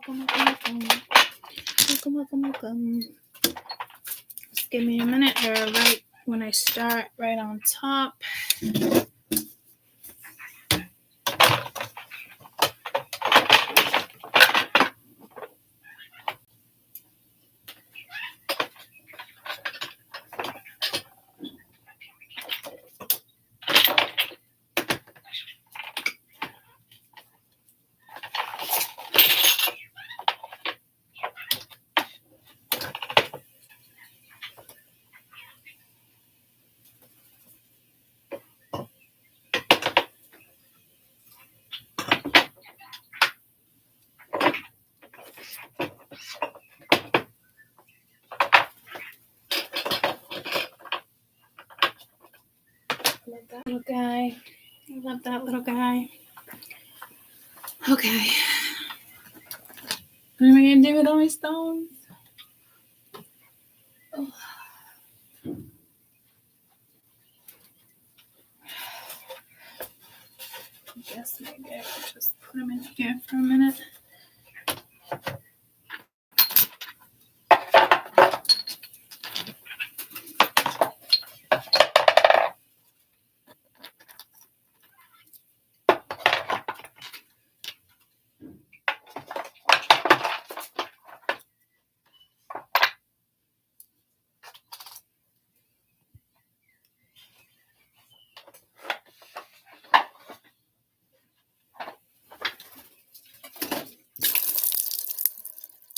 Welcome. Just give me a minute here, right when I start, right on top. That little guy. I love that little guy. Okay. What am I going to do with all my stones? Oh. I guess maybe I could just put them in here for a minute.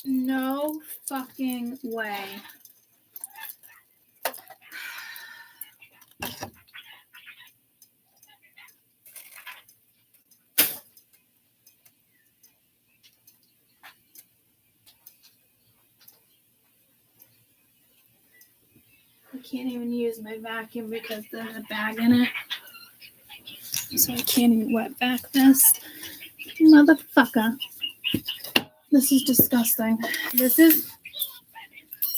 No fucking way. I can't even use my vacuum because there's a bag in it. So I can't even wet vac this. Motherfucker. This is disgusting.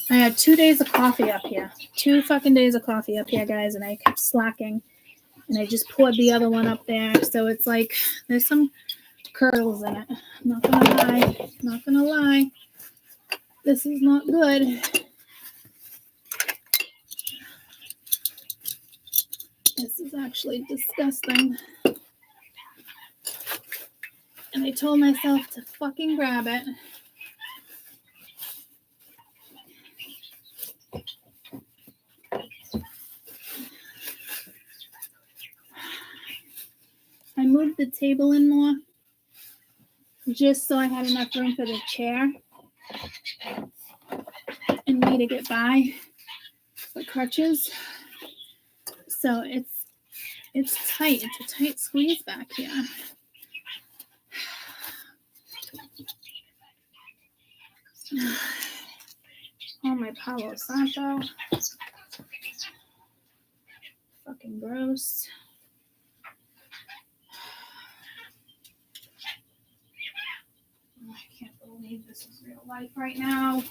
I had 2 days of coffee up here. 2 fucking days of coffee up here, guys, and I kept slacking. And I just poured the other one up there. So it's like there's some curdles in it. I'm not gonna lie. This is not good. This is actually disgusting. And I told myself to fucking grab it. I moved the table in more just so I had enough room for the chair and me to get by with crutches. So it's tight. It's a tight squeeze back here. Oh, my Palo Santo. Fucking gross. Oh, I can't believe this is real life right now.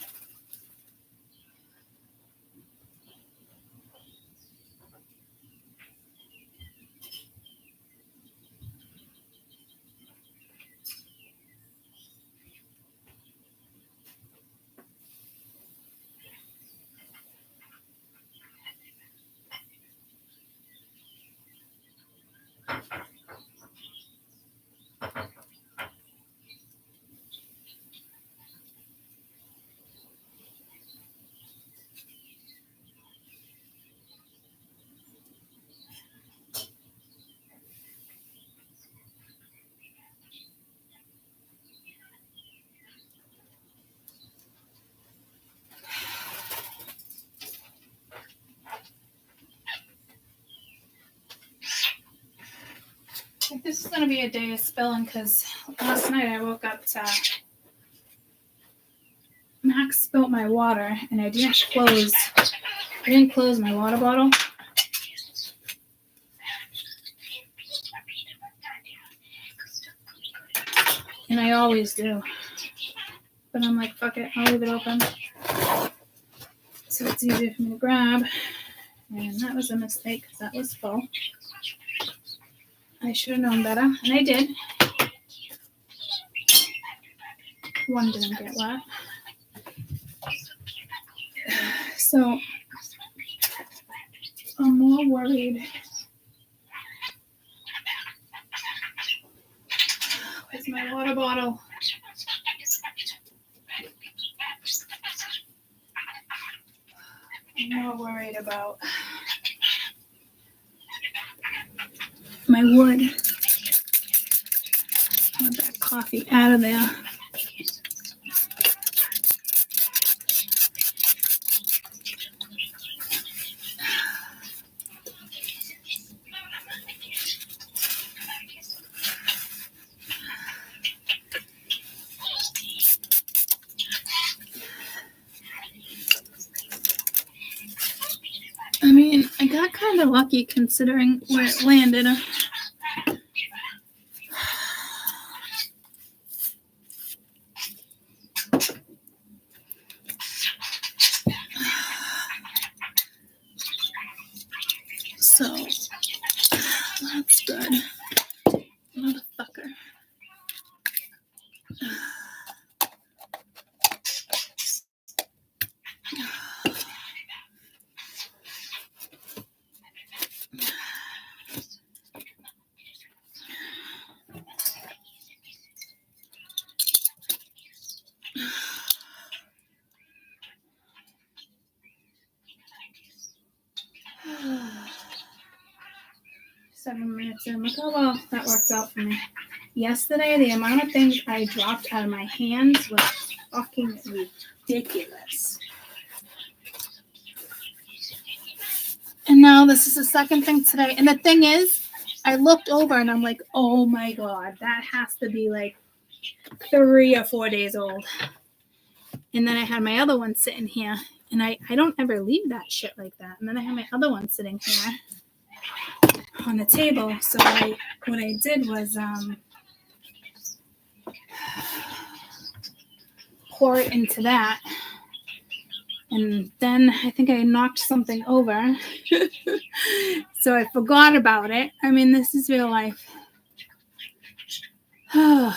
This is going to be a day of spilling because last night I woke up to Max spilled my water and I didn't close my water bottle. And I always do. But I'm like, fuck it, I'll leave it open. So it's easier for me to grab. And that was a mistake because that was full. I should have known better, and I did. One didn't get wet. So I'm more worried. Where's my water bottle? I'm more worried about my wood. I want that coffee out of there. I mean, I got kind of lucky considering where it landed. So, that's good. Motherfucker. Seven minutes in. Look how well that worked out for me. Yesterday, the amount of things I dropped out of my hands was fucking ridiculous. And now this is the second thing today. And the thing is, I looked over and I'm like, oh my God, that has to be like 3 or 4 days old. And then I had my other one sitting here. And I don't ever leave that shit like that. And then I had my other one sitting here on the table. So what I did was pour it into that. And then I think I knocked something over. So I forgot about it. I mean, this is real life. Okay.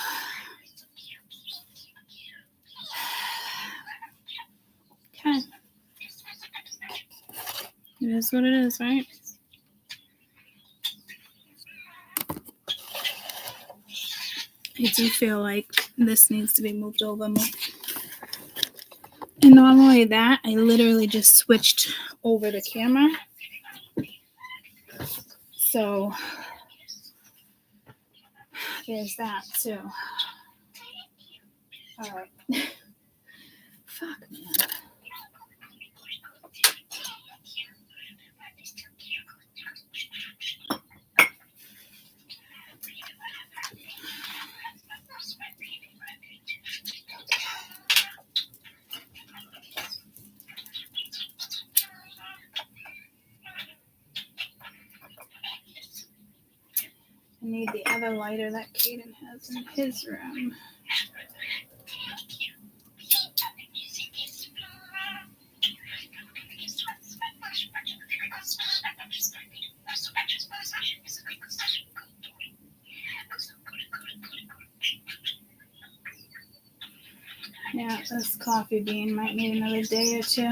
It is what it is, right? I do feel like this needs to be moved over more. And not only that, I literally just switched over the camera. So there's that too. All right. Fuck, man. I need the other lighter that Caden has in his room. Yeah, this coffee bean might need another day or two.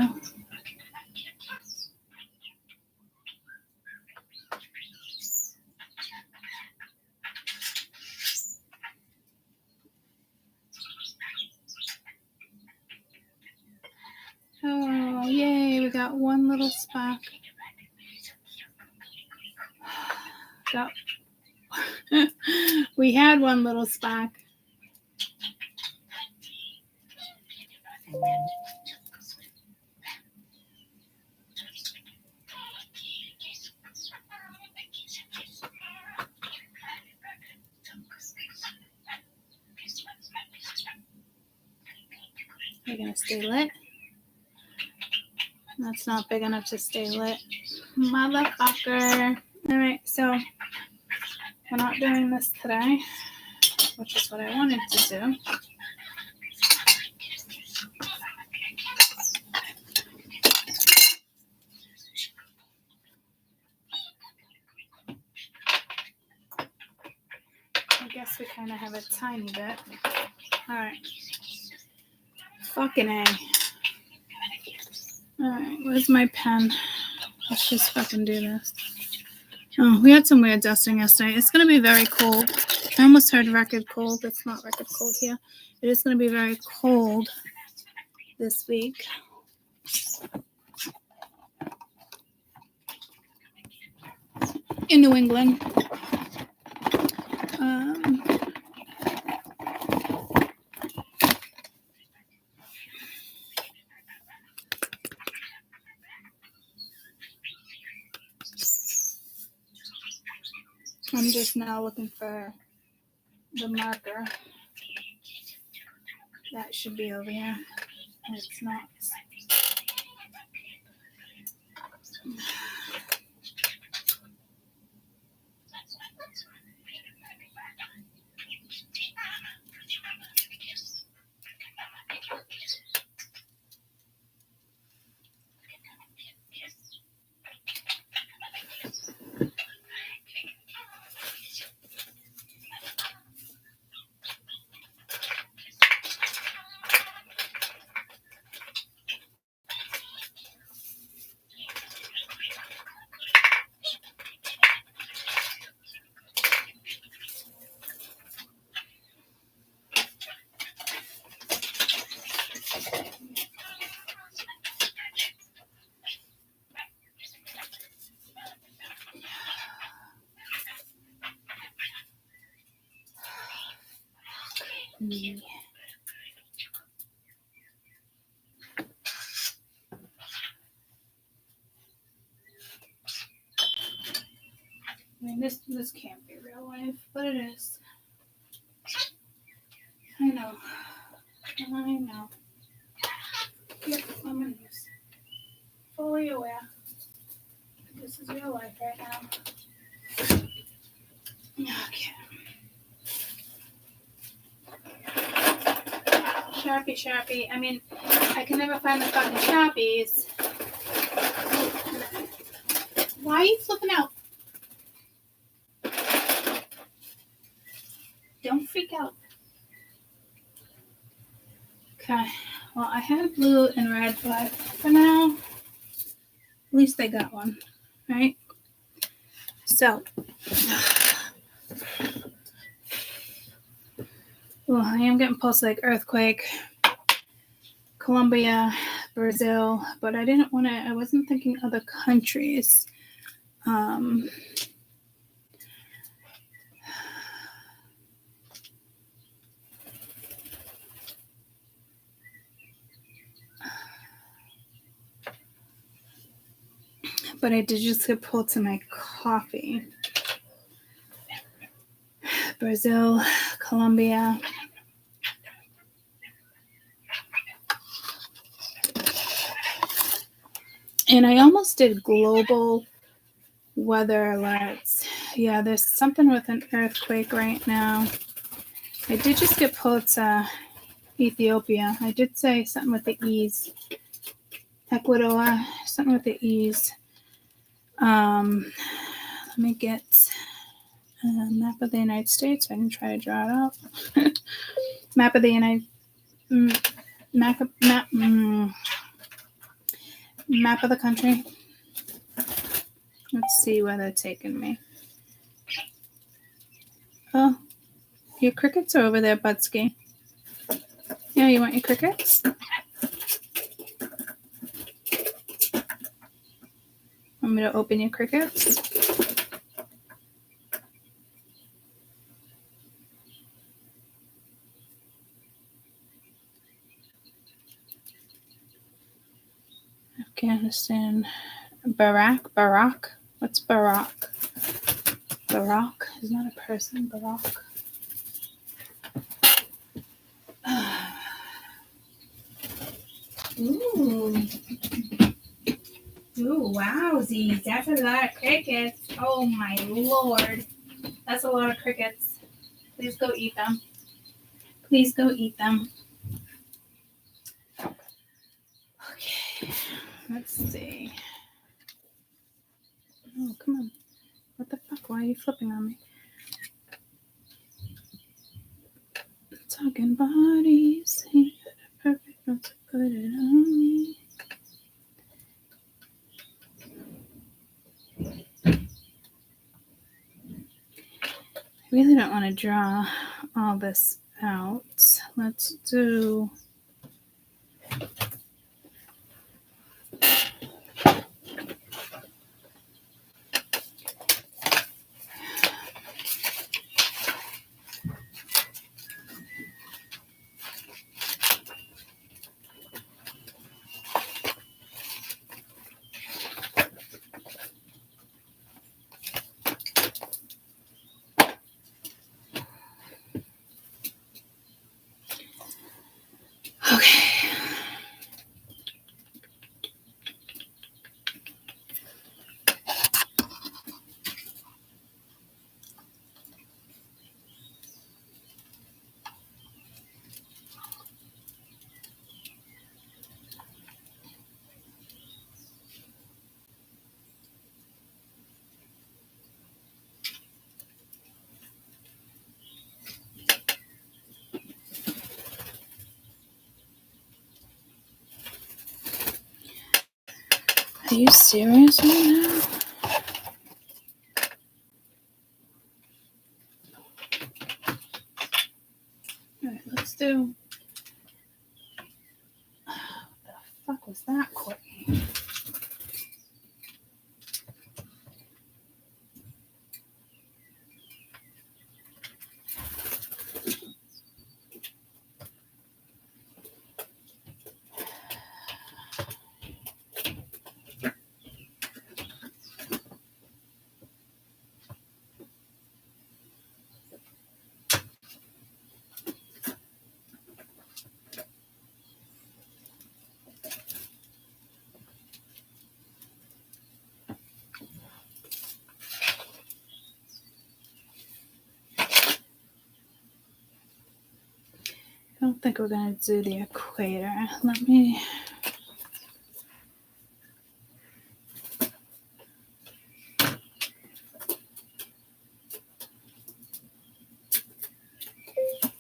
Oh, yay, we got one little spark. We had one little spark. You're gonna stay lit? That's not big enough to stay lit. Motherfucker. All right, so we're not doing this today, which is what I wanted to do. I guess we kind of have a tiny bit. All right. Fucking A. Alright, where's my pen? Let's just fucking do this. Oh, we had some weird dusting yesterday. It's going to be very cold. I almost heard record cold. It's not record cold here. It is going to be very cold this week. In New England. I'm just now looking for the marker. That should be over here. It's not. I mean, this can't be real life, but it is. I know. Yep, I'm in this. Fully aware. This is real life right now. Okay. Sharpie. I mean, I can never find the fucking Sharpies. Why are you flipping out? Don't freak out. Okay. Well, I had blue and red, but for now, at least I got one, right? So, well, I am getting pulse like earthquake, Colombia, Brazil, but I wasn't thinking other countries. But I did just get pulled to my coffee. Brazil, Colombia. And I almost did global weather alerts. Yeah, there's something with an earthquake right now. I did just get pulled to Ethiopia. I did say something with the E's. Ecuador, something with the E's. Let me get a map of the United States. I can try to draw it out. Map of the map of the country. Let's see where they're taking me. Oh, your crickets are over there, Budsky. Yeah, you want your crickets? Want me to open your crickets? Afghanistan. Barack. What's Barack? Barack is not a person. Barack. Ooh, wowsies. That's a lot of crickets. Oh my lord. That's a lot of crickets. Please go eat them. Please go eat them. Okay. Let's see. Oh, come on. What the fuck? Why are you flipping on me? Talking bodies. Perfect. Put it on me. I really don't want to draw all this out. Let's do... Okay. Are you serious right now? Alright, let's do... What the fuck was that, Courtney? I don't think we're going to do the equator. Let me...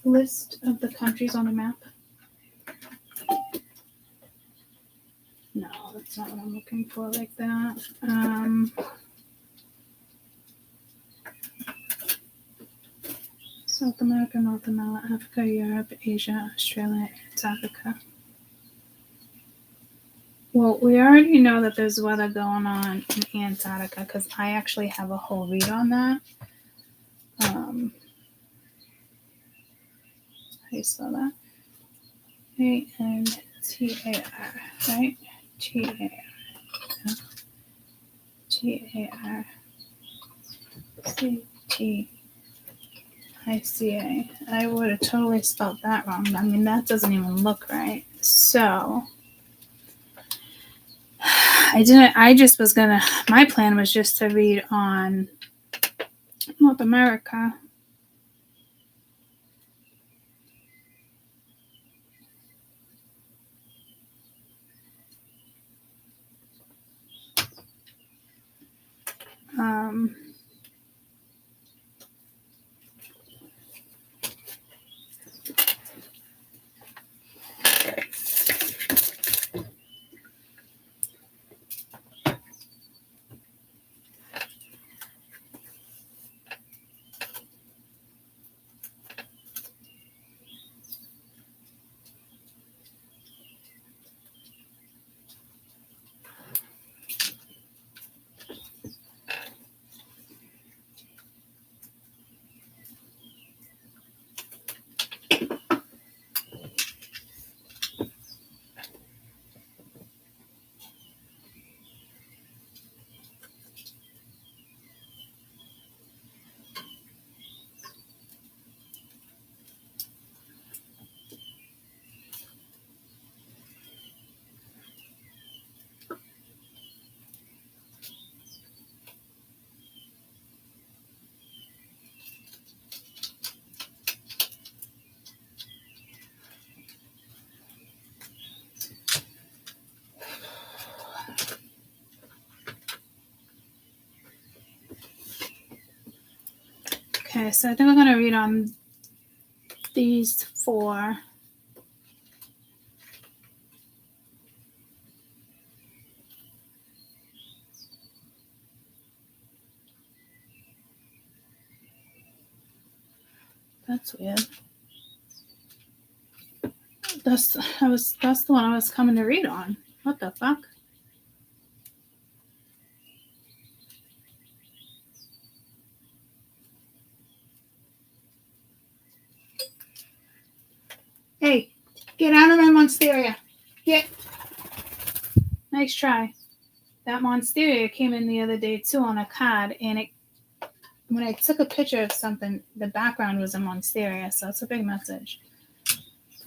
List of the countries on the map. No, that's not what I'm looking for like that. South America, North America, Africa, Europe, Asia, Australia, Antarctica. Well, we already know that there's weather going on in Antarctica because I actually have a whole read on that. How do you spell that? A-N-T-A-R, right? T-A-R. T-A-R. C-T-I-C-A. I would have totally spelled that wrong. I mean, that doesn't even look right. So... my plan was just to read on North America. Okay, so I think I'm going to read on these 4. That's weird. That's the one I was coming to read on. What the fuck? Hey, get out of my Monsteria. Get. Nice try. That Monsteria came in the other day too on a card, and when I took a picture of something, the background was a Monsteria, so it's a big message.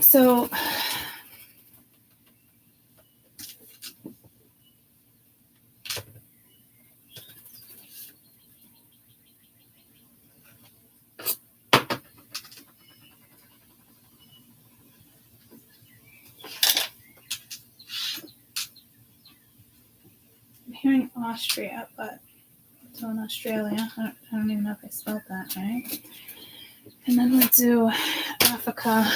So I'm hearing Austria, but it's on Australia. I don't even know if I spelled that right. And then we'll do Africa.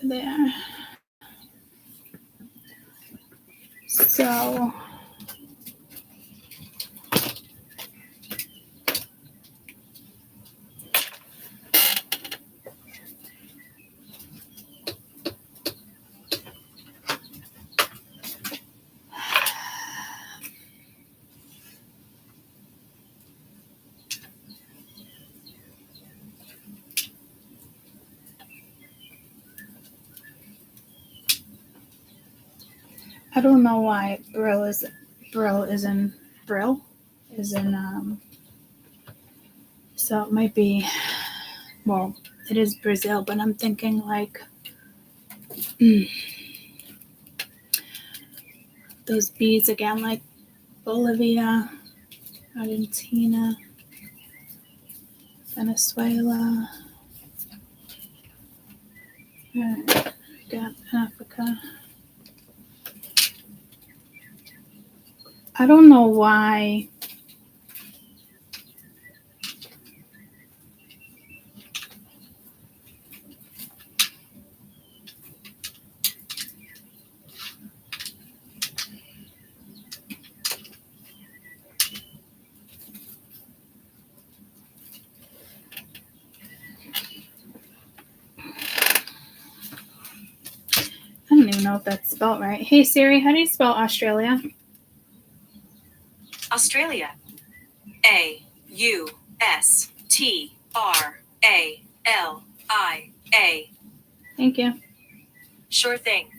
There. So I don't know why Brill is in so it might be, well, it is Brazil, but I'm thinking like those beads again, like Bolivia, Argentina, Venezuela. Alright, we got Africa. I don't know why. I don't even know if that's spelled right. Hey Siri, how do you spell Australia? Australia. A-U-S-T-R-A-L-I-A. Thank you. Sure thing.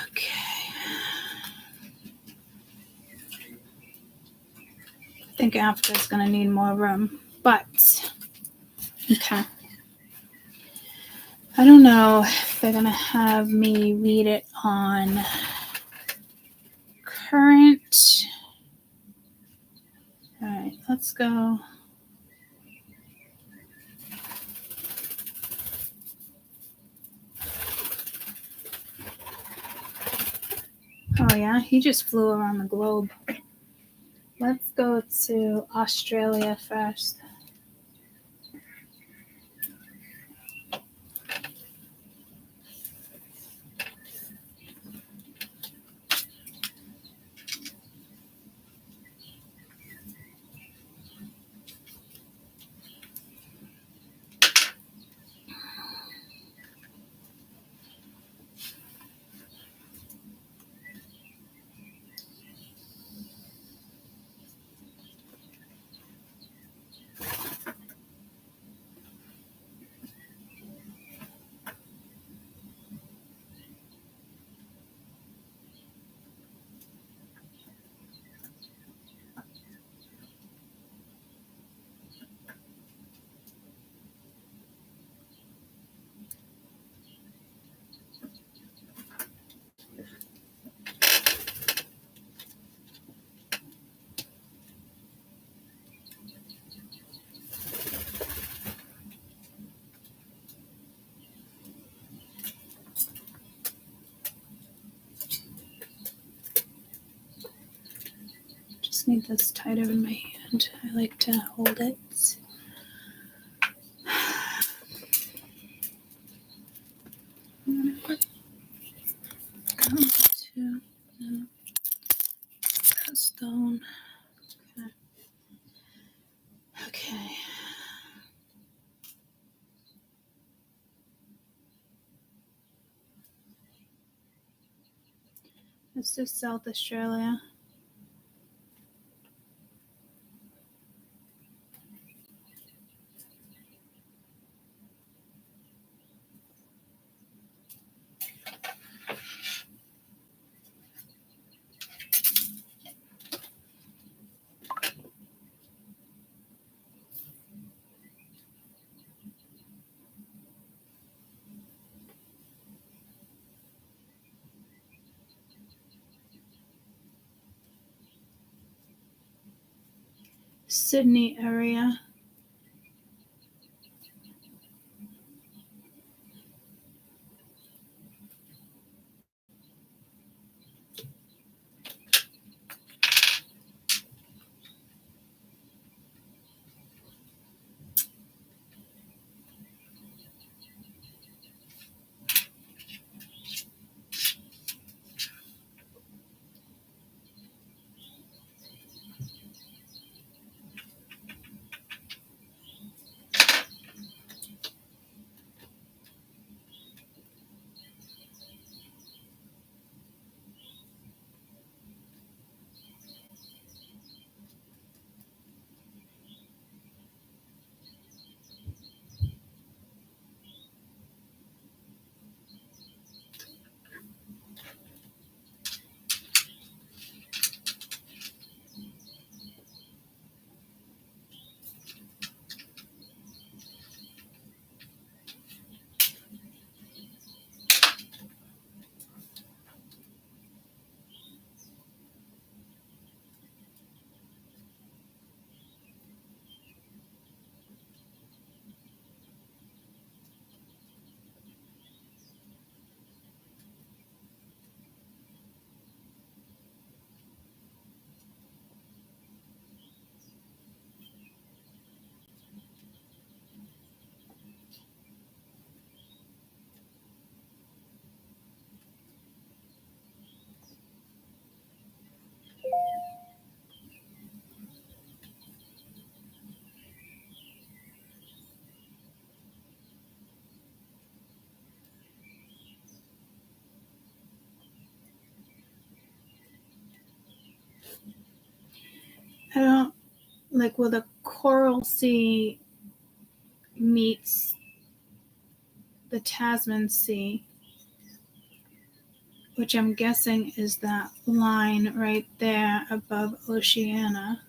Okay. I think Africa's going to need more room, but okay. I don't know if they're going to have me read it on current. All right, let's go. Oh yeah, he just flew around the globe. Let's go to Australia first. need this tighter in my hand. I like to hold it. 2, no. Stone. Okay. This is South Australia. Sydney area. I don't like where the Coral Sea meets the Tasman Sea, which I'm guessing is that line right there above Oceania.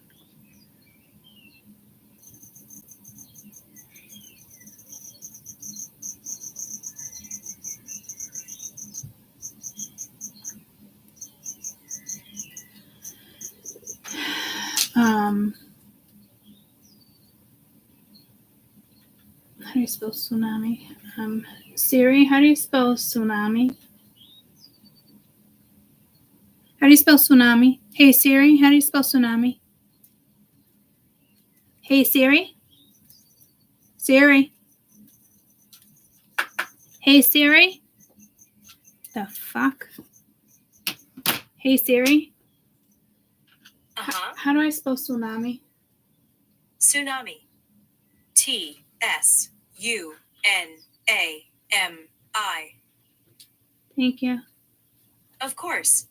How do you spell tsunami? Siri, how do you spell tsunami? How do you spell tsunami? Hey Siri, how do you spell tsunami? Hey Siri? Siri? Hey Siri? The fuck? Hey Siri? Uh-huh. How do I spell tsunami? Tsunami. T-S-U-N-A-M-I. Thank you. Of course.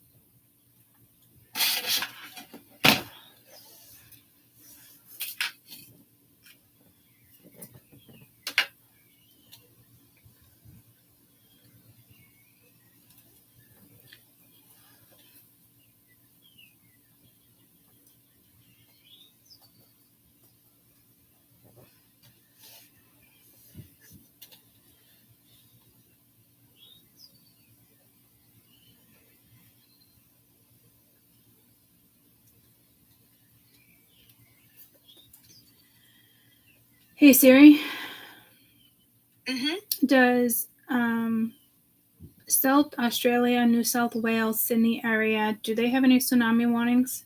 Hey Siri? Mm-hmm. Does South Australia, New South Wales, Sydney area, do they have any tsunami warnings?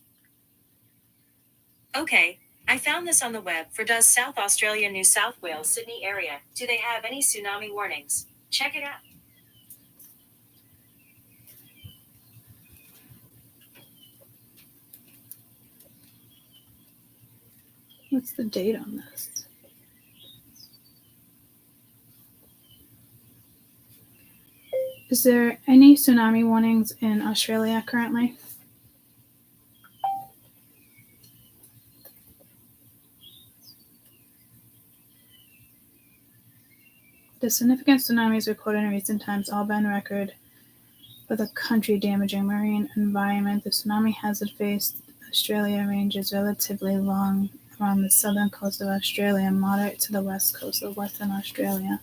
Okay, I found this on the web for does South Australia, New South Wales, Sydney area. Do they have any tsunami warnings? Check it out. What's the date on this? Is there any tsunami warnings in Australia currently? The significant tsunamis recorded in recent times all been record for the country, damaging marine environment. The tsunami hazard faced Australia ranges relatively long around the southern coast of Australia and moderate to the west coast of Western Australia.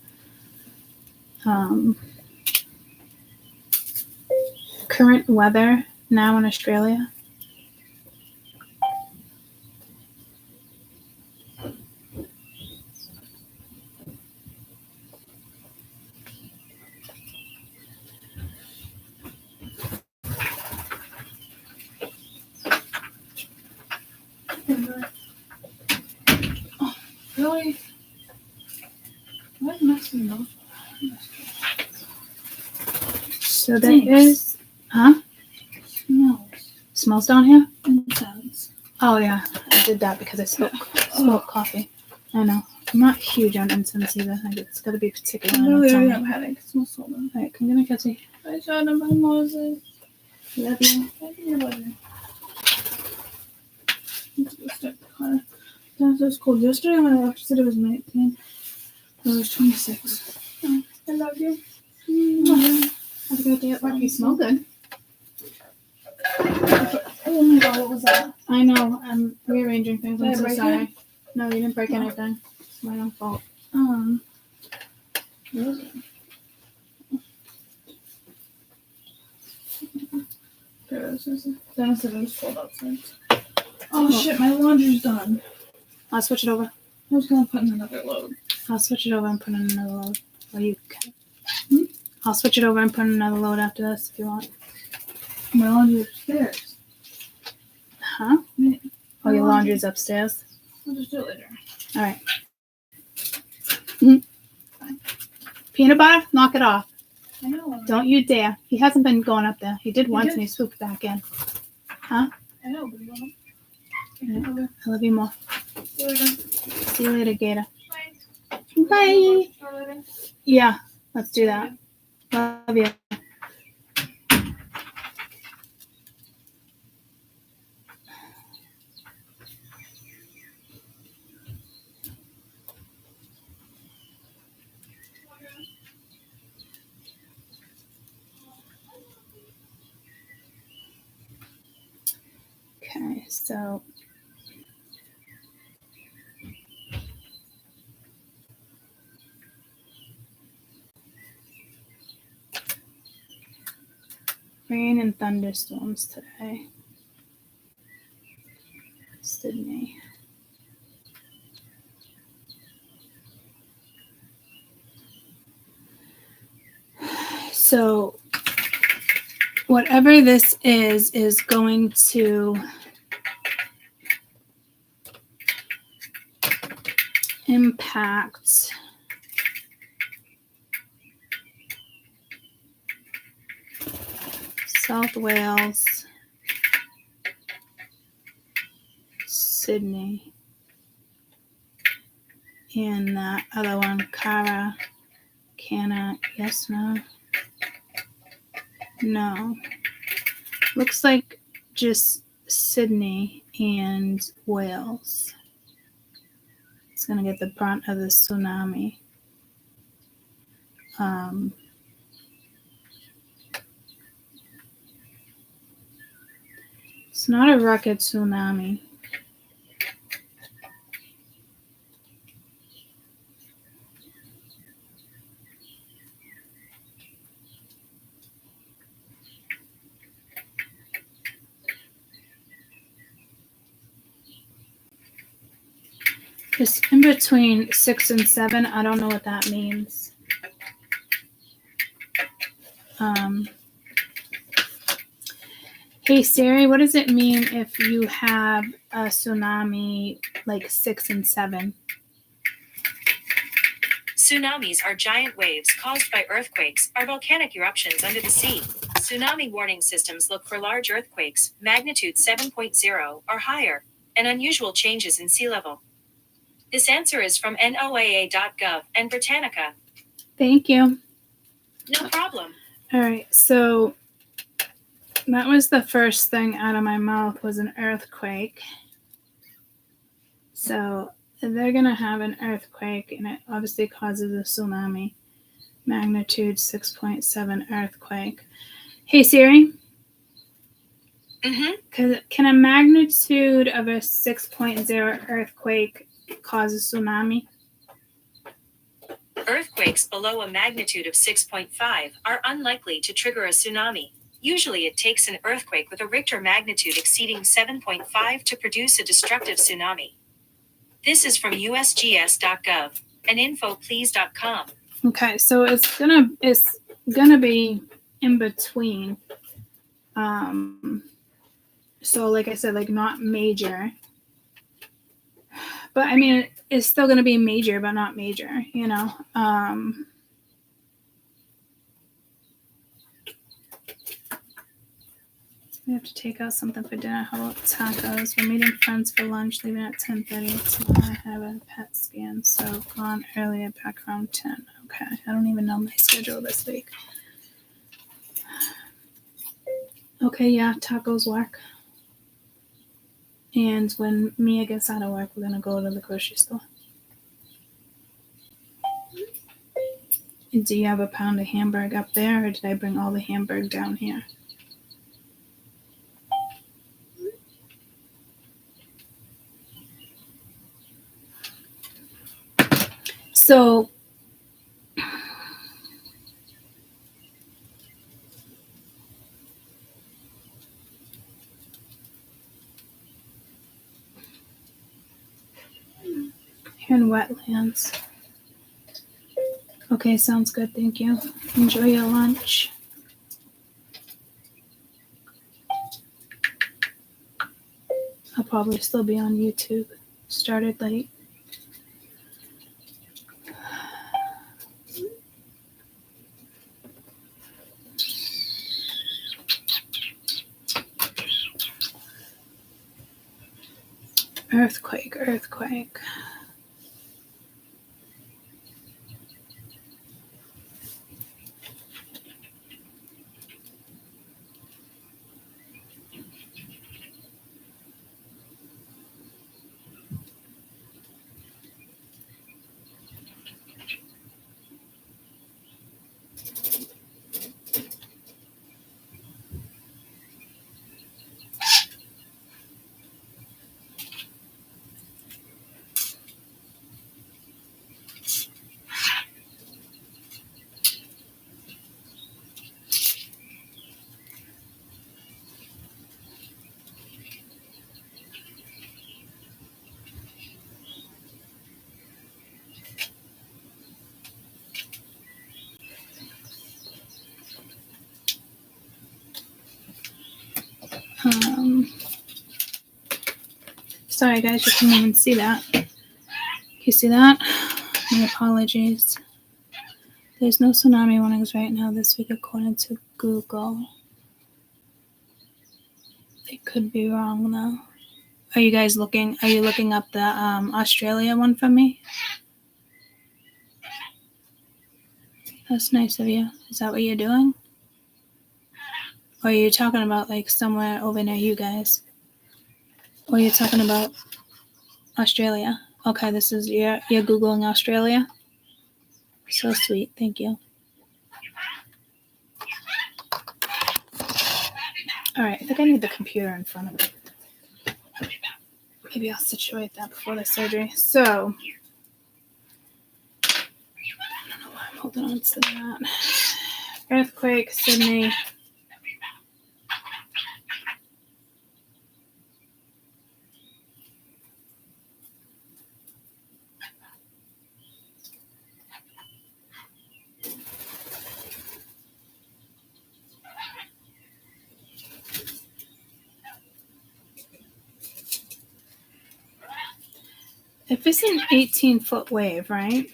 Current weather now in Australia. Oh, really? What messing up? So there is, huh? Smells down here? Incense. Oh yeah, I did that because I smoked coffee. I know. I'm not huge on incense either. Like it's got to be particular. I literally have headache. It smells so bad. Alright, come get me, Kelsey. I shot him by Moses. Love you. I think about it. Let's go start the car. That was cold. Yesterday when I left, said it was 19. It was 26. Oh, I love you. Have a good day at work. You smell good. Oh my god, what was that? I know. I'm rearranging things. Did I I'm so break sorry. it? No, you didn't break anything. It's my own fault. What was it? Dennis said it was cold outside. Oh shit, my laundry's done. I'll switch it over. I was gonna put in another load. I'll switch it over and put in another load. Or you can. I'll switch it over and put in another load after this if you want. My laundry's upstairs. Huh? Oh, your laundry's upstairs? I'll just do it later. Alright. Mm-hmm. Peanut butter? Knock it off. I know. Don't you dare. He hasn't been going up there. He did once did? and he swooped back in. Huh? I know, but you want Yeah. I love you more. See you later. See you later, Gator. Bye. Bye. Store later. Yeah, let's do that. Love you. Okay, so rain and thunderstorms today. Sydney. So whatever this is going to impact South Wales, Sydney, and that other one, Cara, Canna, yes, no? No. Looks like just Sydney and Wales. It's going to get the brunt of the tsunami. It's not a record tsunami. It's in between 6 and 7. I don't know what that means. Hey Siri, what does it mean if you have a tsunami like 6 and 7? Tsunamis are giant waves caused by earthquakes or volcanic eruptions under the sea. Tsunami warning systems look for large earthquakes, magnitude 7.0 or higher, and unusual changes in sea level. This answer is from NOAA.gov and Britannica. Thank you. No problem. All right, so that was the first thing out of my mouth was an earthquake. So they're going to have an earthquake, and it obviously causes a tsunami. Magnitude 6.7 earthquake. Hey Siri, can a magnitude of a 6.0 earthquake cause a tsunami? Earthquakes below a magnitude of 6.5 are unlikely to trigger a tsunami. Usually it takes an earthquake with a Richter magnitude exceeding 7.5 to produce a destructive tsunami. This is from usgs.gov and infoplease.com. Okay, so it's gonna be in between. So like I said, like not major. But I mean, it's still gonna be major, but not major, you know. We have to take out something for dinner. How about tacos? We're meeting friends for lunch, leaving at 10:30. Tomorrow I have a PET scan, so gone earlier, back around 10. Okay, I don't even know my schedule this week. Okay, yeah, tacos work. And when Mia gets out of work, we're gonna go to the grocery store. And do you have a pound of hamburg up there, or did I bring all the hamburg down here? So here in wetlands. Okay, sounds good. Thank you. Enjoy your lunch. I'll probably still be on YouTube. Started late. Earthquake. Sorry guys, you couldn't even see that. You see that? My apologies. There's no tsunami warnings right now this week according to Google. They could be wrong though. Are you looking up the Australia one for me? That's nice of you. Is that what you're doing? Or are you talking about like somewhere over near you guys? Or you're talking about Australia? Okay, this is you're Googling Australia? So sweet, thank you. Alright, I think I need the computer in front of me. Maybe I'll situate that before the surgery. So I don't know why I'm holding on to that. Earthquake, Sydney. If it's an 18-foot wave, right?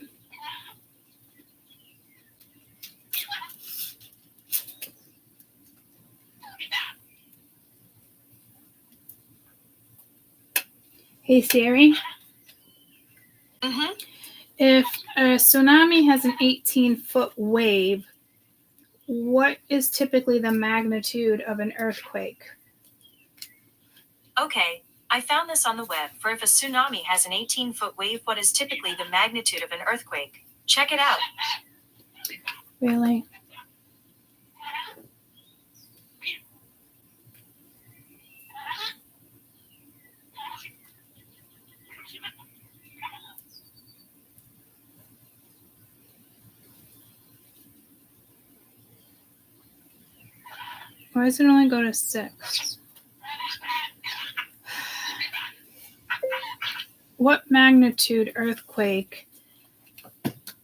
Hey Siri, Mm-hmm. if a tsunami has an 18-foot wave, what is typically the magnitude of an earthquake? Okay, I found this on the web. For if a tsunami has an 18-foot wave, what is typically the magnitude of an earthquake? Check it out. Really? Why does it only go to 6? What magnitude earthquake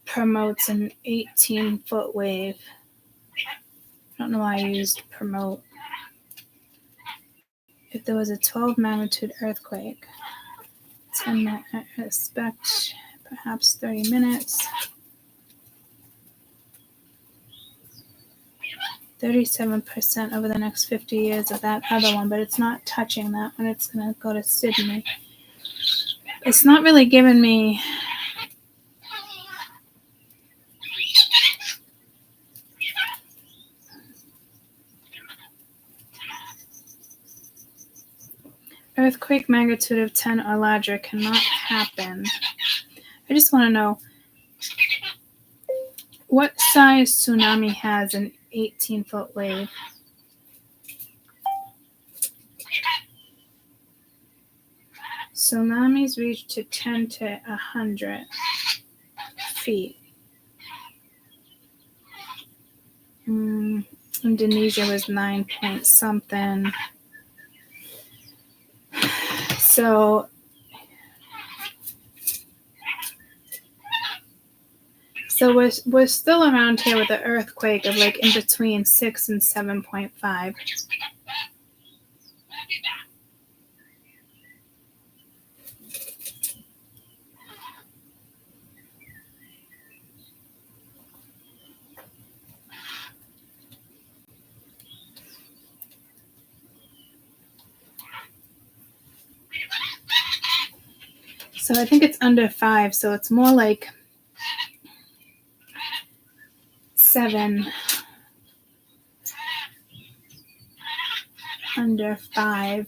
promotes an 18-foot wave? I don't know why I used promote. If there was a 12 magnitude earthquake, 10 minutes, I expect perhaps 30 minutes. 37% over the next 50 years of that other one, but it's not touching that one. It's going to go to Sydney. It's not really giving me earthquake magnitude of 10 or larger cannot happen. I just want to know what size tsunami has an 18-foot wave. Tsunamis reach to 10 to 100 feet. Indonesia was 9 point something. So we're still around here with the earthquake of like in between 6 and 7.5. So I think it's under 5, so it's more like 7, under 5.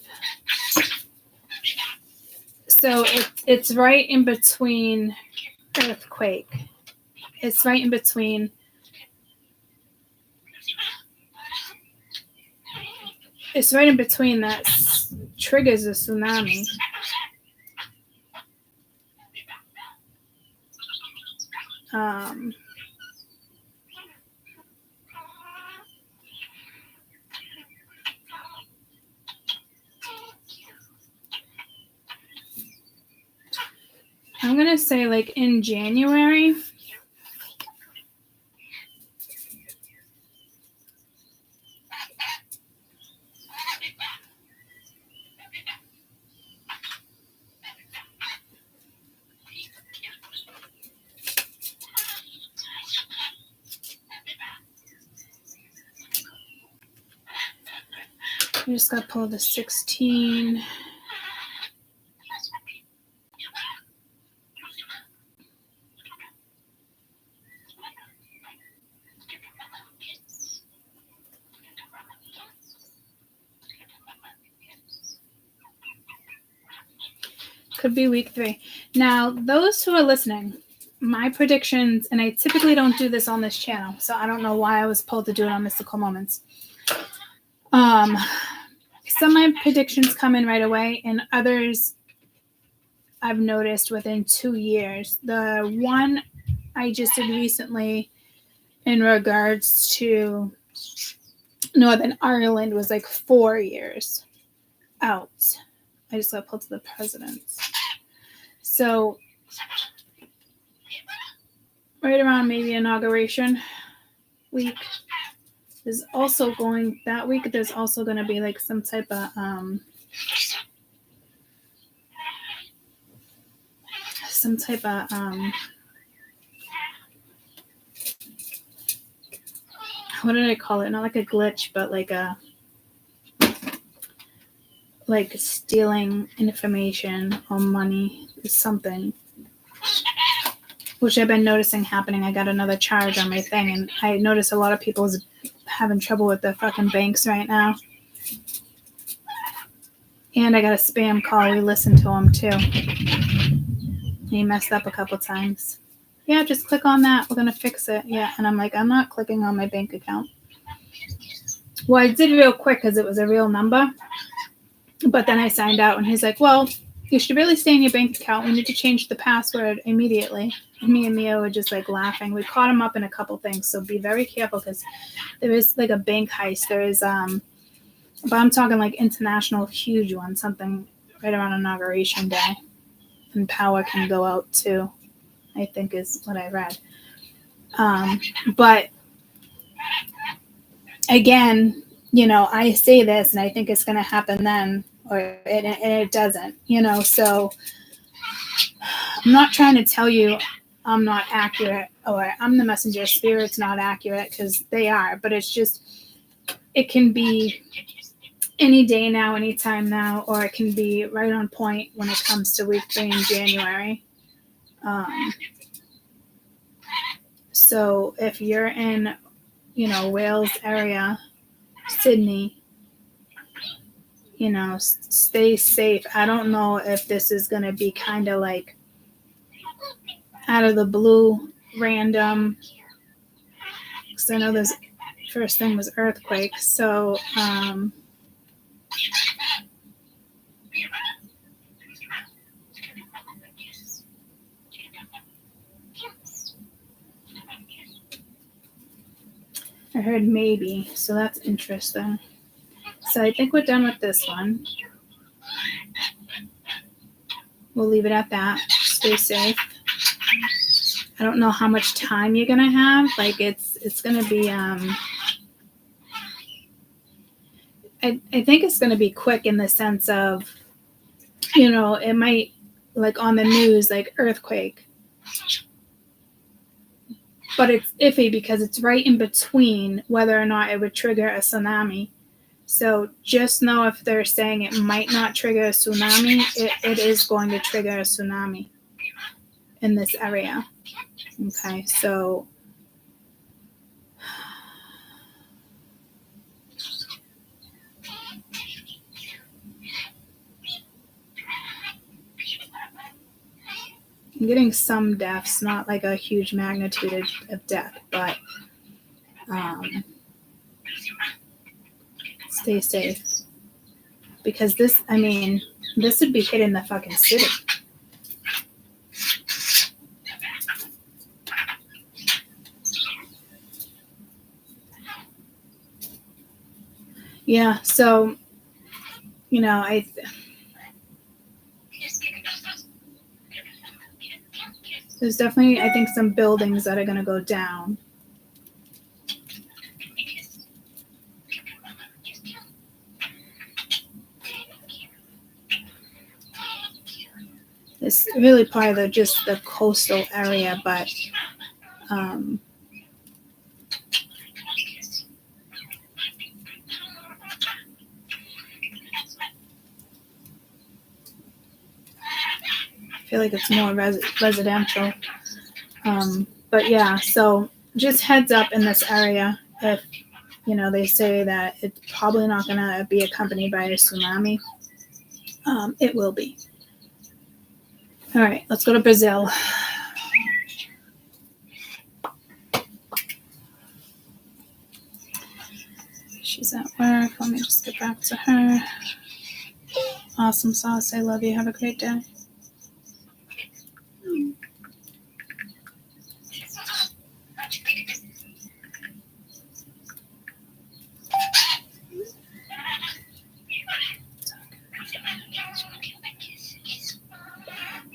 So it's right in between earthquake. It's right in between. It's right in between that triggers a tsunami. I'm going to say like in January. I just got to pull the 16. Could be week 3. Now, those who are listening, my predictions, and I typically don't do this on this channel, so I don't know why I was pulled to do it on Mystical Moments. Some of my predictions come in right away, and others I've noticed within 2 years. The one I just did recently in regards to Northern Ireland was like 4 years out. I just got pulled to the presidents. So right around maybe inauguration week, there's also going that week. There's also going to be like some type of some type of what did I call it? Not like a glitch, but like stealing information or money or something, which I've been noticing happening. I got another charge on my thing, and I notice a lot of people is having trouble with their fucking banks right now. And I got a spam call. We listened to him too. He messed up a couple times. Yeah, just click on that. We're going to fix it. Yeah. And I'm like, I'm not clicking on my bank account. Well, I did real quick because it was a real number. But then I signed out, and he's like, well, you should really stay in your bank account. We need to change the password immediately. And me and Mia were just like laughing. We caught him up in a couple things. So be very careful because there is like a bank heist. There is, but I'm talking like international, huge one, something right around Inauguration Day. And power can go out too, I think is what I read. But again, you know, I say this and I think it's going to happen then, or it doesn't, you know. So I'm not trying to tell you I'm not accurate or I'm the messenger of spirit's not accurate, because they are. But it's just, it can be any day now, anytime now, or it can be right on point when it comes to week 3 in January. So if you're in, you know, Wales area, Sydney, you know, stay safe. I don't know if this is going to be kind of like out of the blue, random, because I know this first thing was earthquake. So, I heard maybe, so that's interesting. So I think we're done with this one. We'll leave it at that. Stay safe. I don't know how much time you're gonna have. Like it's gonna be I think it's gonna be quick in the sense of, you know, it might, like on the news, like earthquake. But it's iffy because it's right in between whether or not it would trigger a tsunami. So just know if they're saying it might not trigger a tsunami, it is going to trigger a tsunami in this area. Okay, so I'm getting some deaths, not like a huge magnitude of death, but stay safe. Because this, I mean, this would be hitting the fucking city. Yeah, so, you know, there's definitely, I think, some buildings that are going to go down. It's really probably just the coastal area, but I feel like it's more residential. But yeah, so just heads up in this area if, you know, they say that it's probably not going to be accompanied by a tsunami. It will be. All right, let's go to Brazil. She's at work. Let me just get back to her. Awesome sauce. I love you. Have a great day.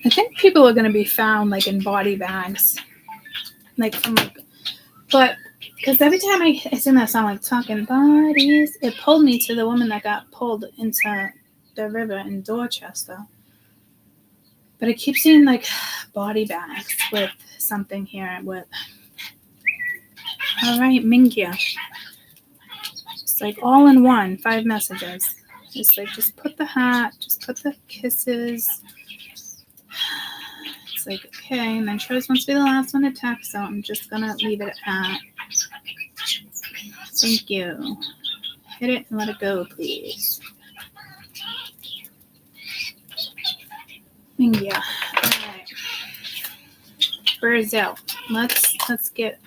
I think people are going to be found like in body bags, like from like, but because every time I sing that song, like talking bodies, it pulled me to the woman that got pulled into the river in Dorchester. But I keep seeing like body bags with something here with. All right, Mingya. It's like all in one, 5 messages. It's like just put the hat, just put the kisses. It's like okay, and then she always wants to be the last one to text, so I'm just gonna leave it at that. Thank you. Hit it and let it go, please. Mingya. All right. Brazil. Let's get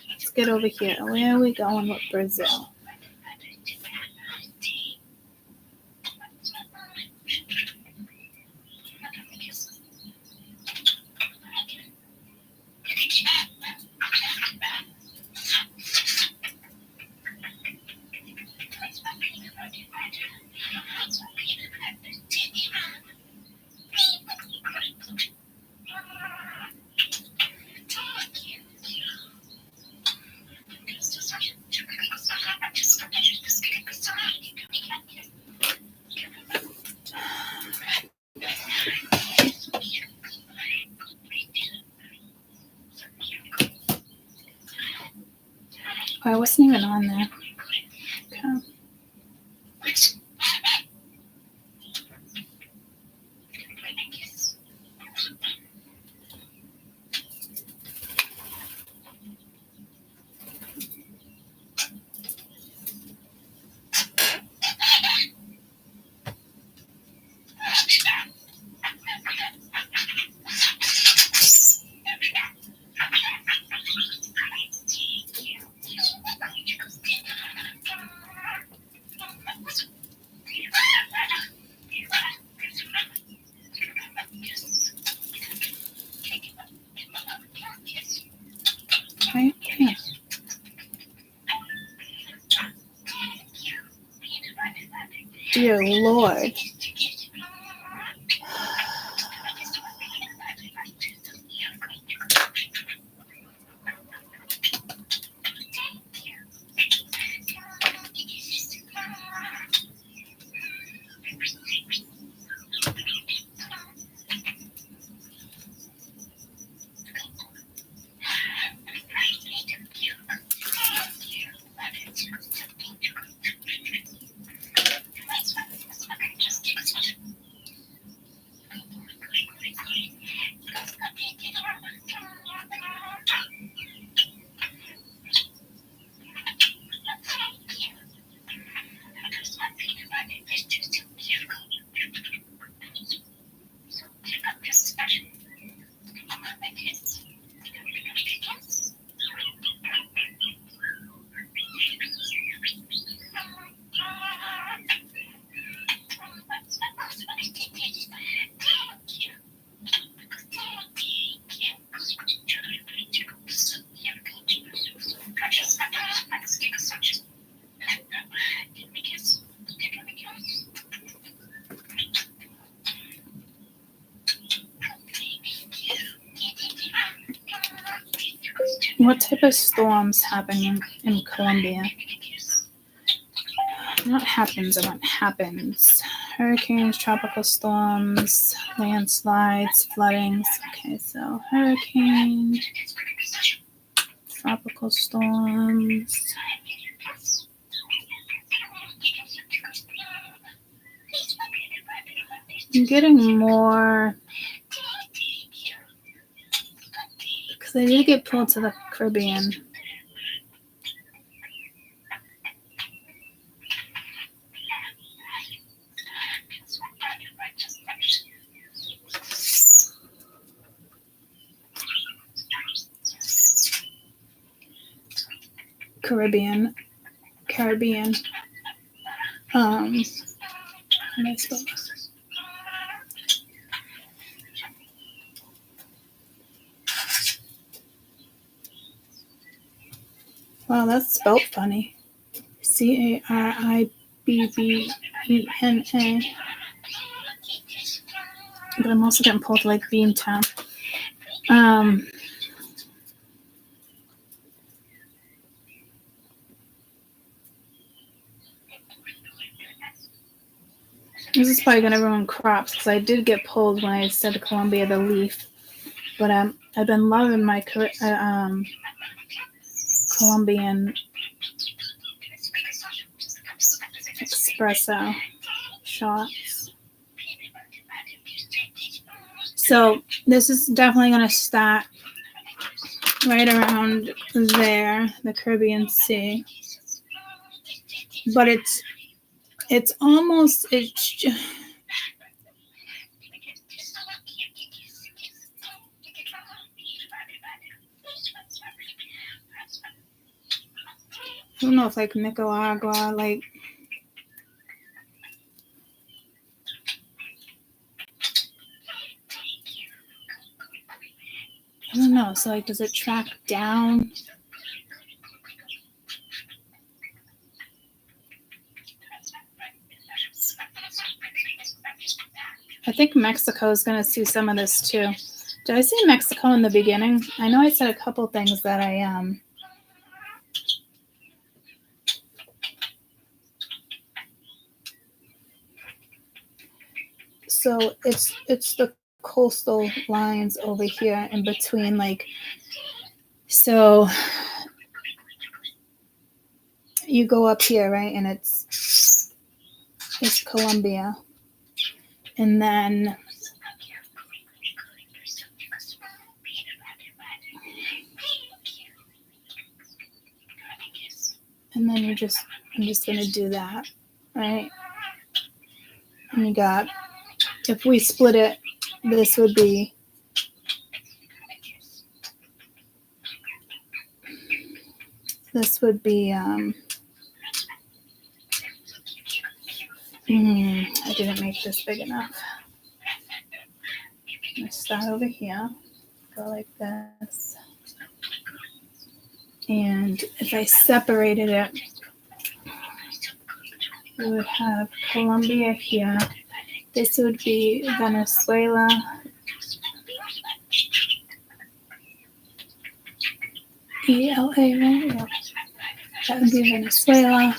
over here. Where are we going with Brazil? Oh, I wasn't even on there. Okay. Right here. Dear Lord. What type of storms happen in Colombia? Not happens, I want happens. Hurricanes, tropical storms, landslides, floodings. Okay, so hurricane, tropical storms. I'm getting more because I did get pulled to the Caribbean. Caribbean. How am I spelled? Wow, that's spelled funny. Caribbena. But I'm also getting pulled to like Beantown. This is probably gonna ruin crops because I did get pulled when I said Colombia the leaf, but I've been loving my Colombian espresso shots. So this is definitely gonna start right around there, the Caribbean Sea, but it's almost it's. I don't know if like Nicaragua, like I don't know. So like, does it track down? I think Mexico is going to see some of this too. Did I say Mexico in the beginning? I know I said a couple things that I So it's the coastal lines over here in between, like, so you go up here, right, and it's Colombia, and then I'm just gonna do that, right? And you got, if we split it, this would be I didn't make this big enough. I'm gonna start over here, go like this, and if I separated it, we would have Colombia here. This would be Venezuela. ELA, right? Yeah. That would be Venezuela.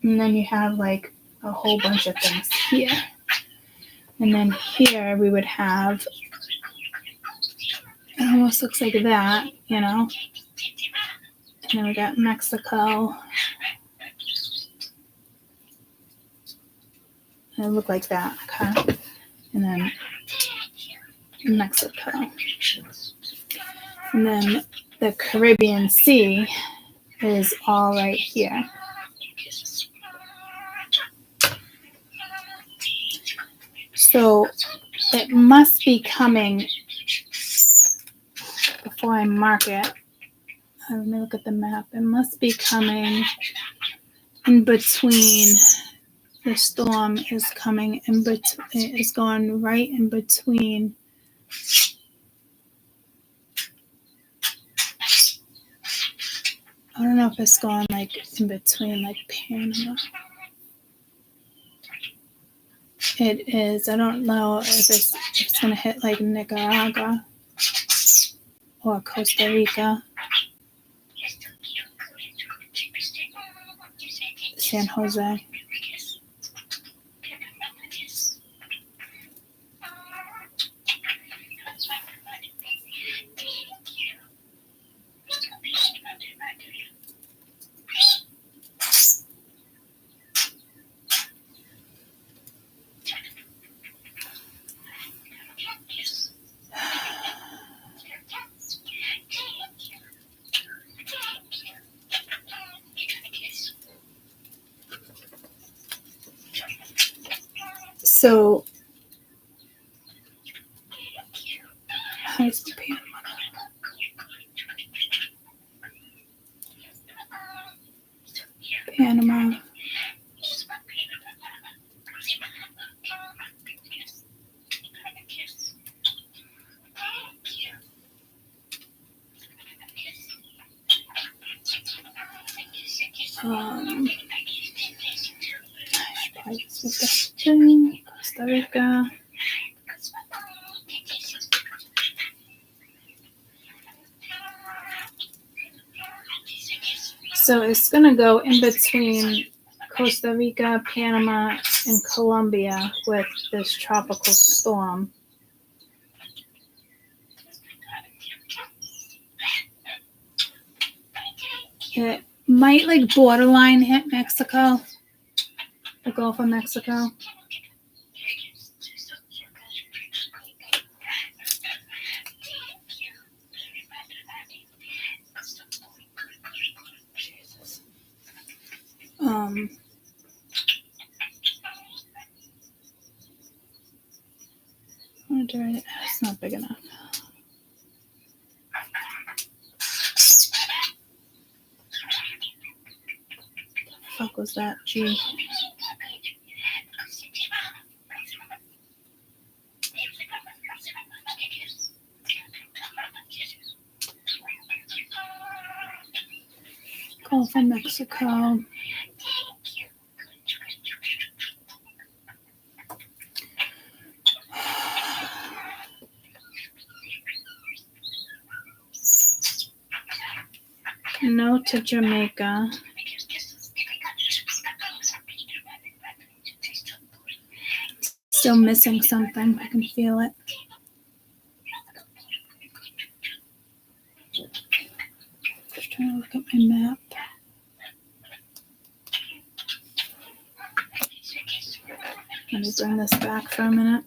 And then you have like a whole bunch of things here. And then here we would have, it almost looks like that, you know? And then we got Mexico. And it looked like that, okay? And then Mexico. And then the Caribbean Sea is all right here. So it must be coming, before I mark it, let me look at the map. It must be coming in between. The storm is coming in between, is going right in between. I don't know if it's going like in between, like Panama. It is. I don't know if it's going to hit like Nicaragua or Costa Rica. San Jose. So, how's Panama? Panama. I should probably just put this thing. Costa Rica. So it's going to go in between Costa Rica, Panama, and Colombia with this tropical storm. It might like borderline hit Mexico, the Gulf of Mexico. Jesus. It's not big enough. The fuck was that? G. Gulf of Mexico. No to Jamaica. Still missing something. I can feel it. Just trying to look at my map. Let me bring this back for a minute.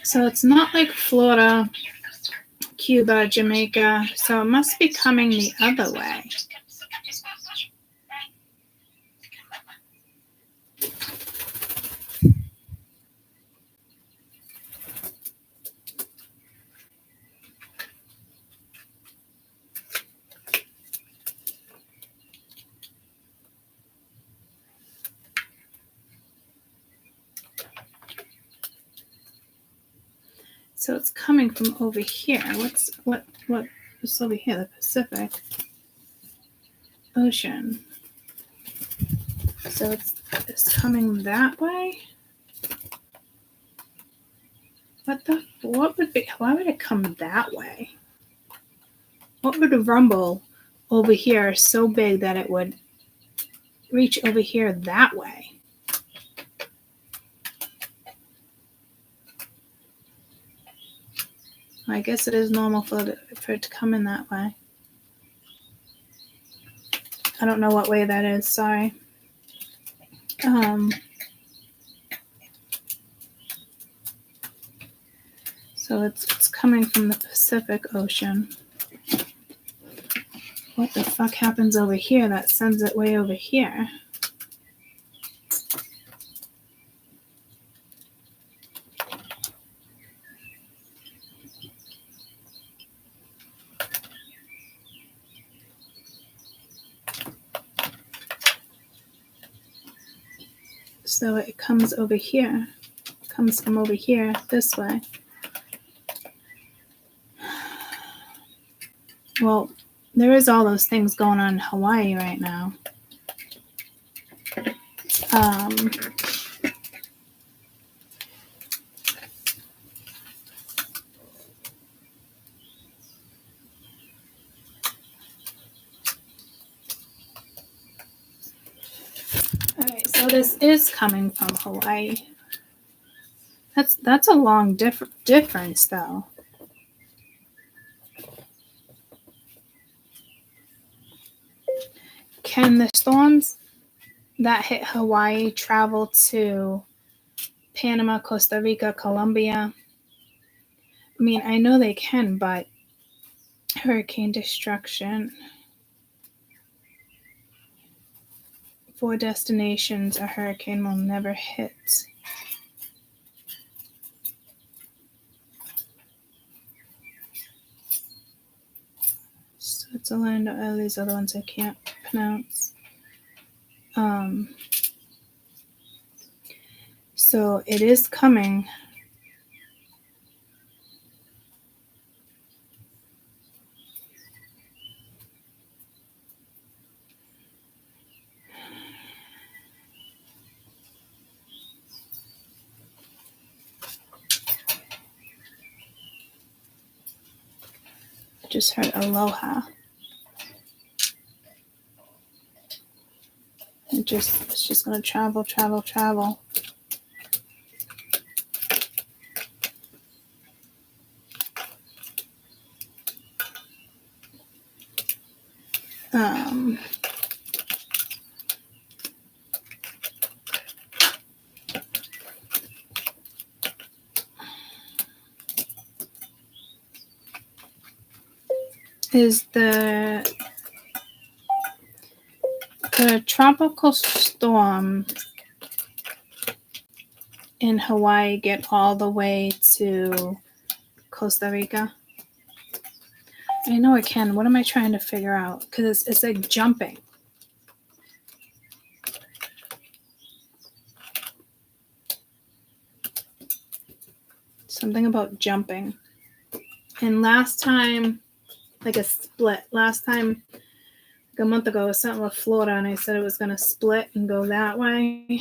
So it's not like Florida, Cuba, Jamaica. So it must be coming the other way. So it's coming from over here. What is over here? The Pacific Ocean. So it's coming that way. Why would it come that way? What would a rumble over here so big that it would reach over here that way? I guess it is normal for it to come in that way. I don't know what way that is. Sorry. So it's coming from the Pacific Ocean. What the fuck happens over here that sends it way over here? So it comes over here. It comes from over here this way. Well, there is all those things going on in Hawaii right now. Alright, so this is coming from Hawaii. That's a long difference though. Can the storms that hit Hawaii travel to Panama, Costa Rica, Colombia? I mean, I know they can, but hurricane destruction. 4 destinations a hurricane will never hit. Switzerland, all these other ones I can't pronounce. So it is coming. Just heard aloha. It's just gonna travel. Is the tropical storm in Hawaii get all the way to Costa Rica? I know it can. What am I trying to figure out? Because it's like jumping. Something about jumping. And last time, like a split. Last time, like a month ago, it was something with Florida, and I said it was going to split and go that way.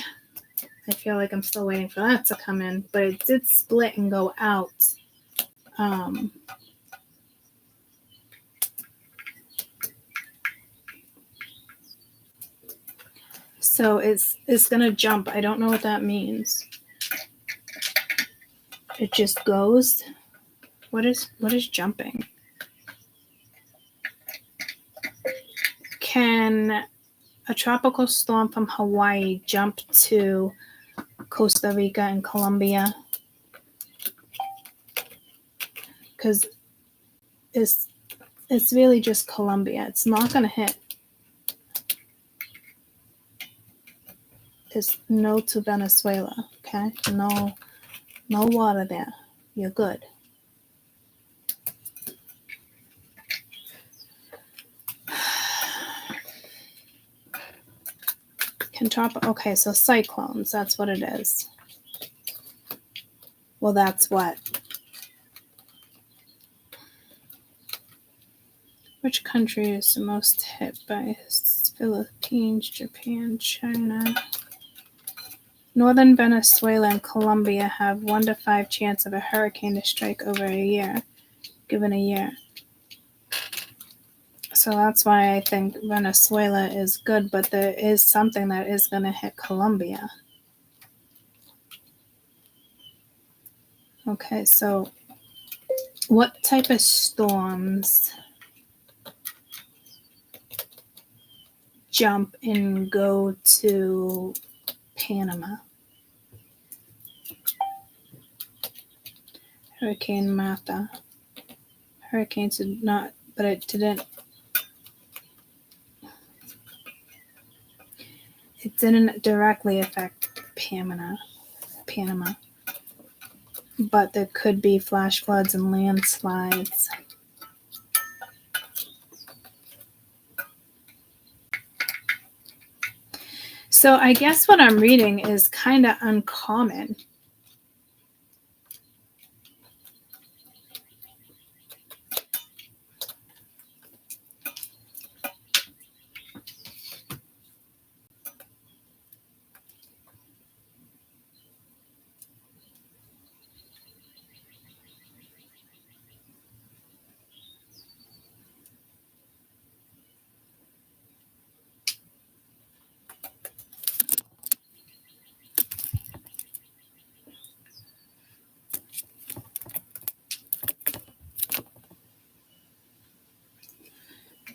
I feel like I'm still waiting for that to come in, but it did split and go out. So it's going to jump. I don't know what that means. It just goes. What is jumping? Can a tropical storm from Hawaii jump to Costa Rica and Colombia? Because it's really just Colombia. It's not going to hit. It's no to Venezuela. Okay, no water there. You're good. Okay, so cyclones, that's what it is. Well, that's what. Which country is the most hit by Philippines, Japan, China? Northern Venezuela and Colombia have 1 to 5 chance of a hurricane to strike over a year, given a year. So that's why I think Venezuela is good, but there is something that is going to hit Colombia. Okay, so what type of storms jump and go to Panama? Hurricane Martha. Hurricanes did not, but it didn't. It didn't directly affect Panama, but there could be flash floods and landslides. So I guess what I'm reading is kind of uncommon.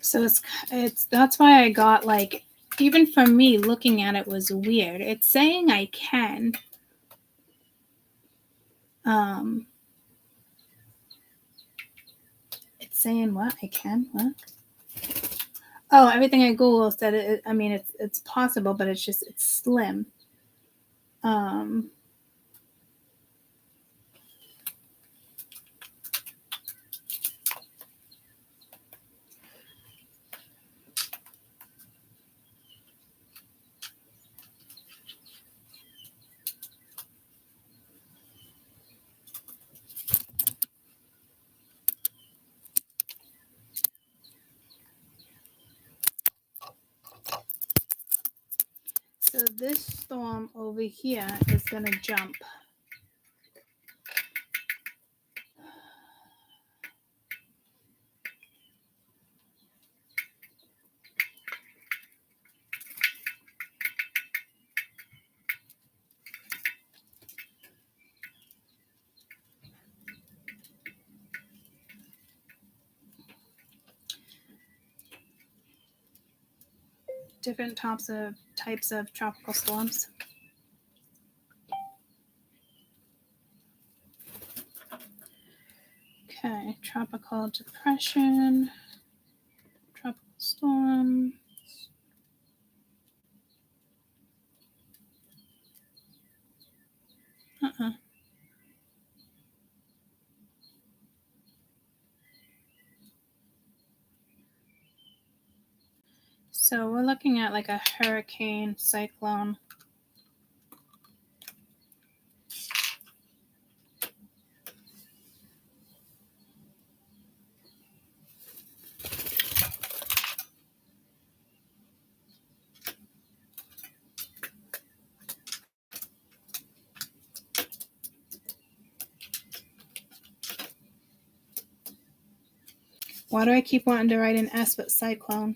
So it's that's why I got, like, even for me looking at it was weird. It's saying I can. It's saying what? I can? What? Oh, everything I Googled said it. I mean, it's possible, but it's slim. So this storm over here is going to jump. different types of tropical storms. Okay, tropical depression, tropical storm. So we're looking at like a hurricane, cyclone. Why do I keep wanting to write an S with cyclone?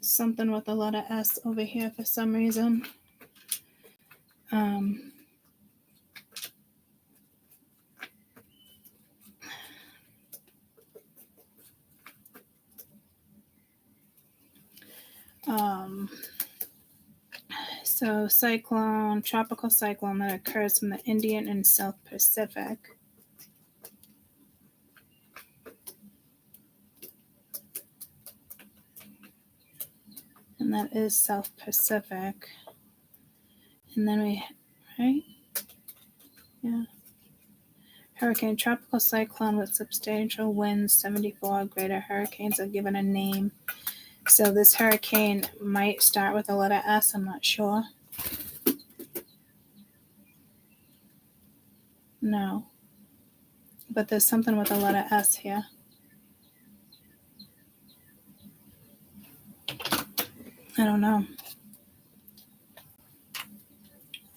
Something with a letter S over here for some reason. So cyclone, tropical cyclone that occurs from the Indian and South Pacific. And that is South Pacific. And then we, right? Yeah. Hurricane, tropical cyclone with substantial winds, 74 greater hurricanes are given a name. So this hurricane might start with a letter S, I'm not sure. No. But there's something with a letter S here. I don't know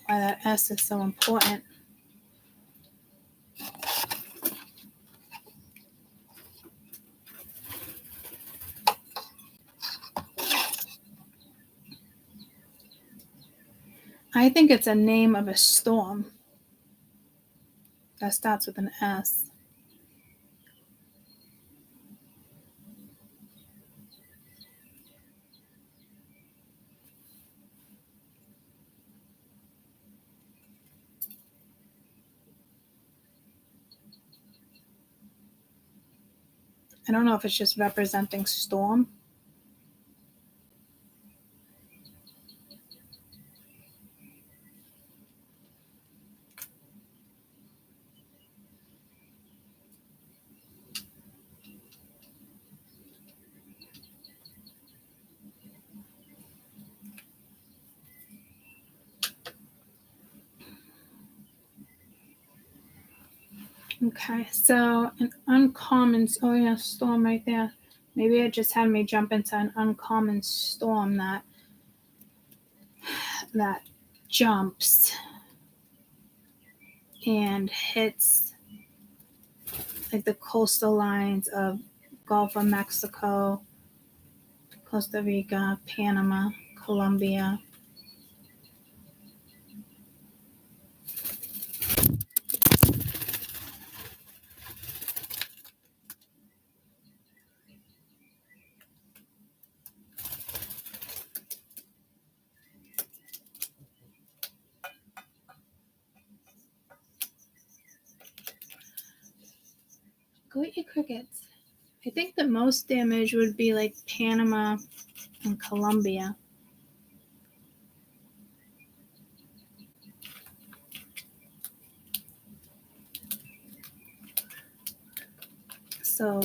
why that S is so important. I think it's a name of a storm that starts with an S. I don't know if it's just representing storm. Okay, so an uncommon, oh yeah, storm right there. Maybe it just had me jump into an uncommon storm that jumps and hits like the coastal lines of Gulf of Mexico, Costa Rica, Panama, Colombia. Go eat your crickets. I think the most damage would be like Panama and Colombia. So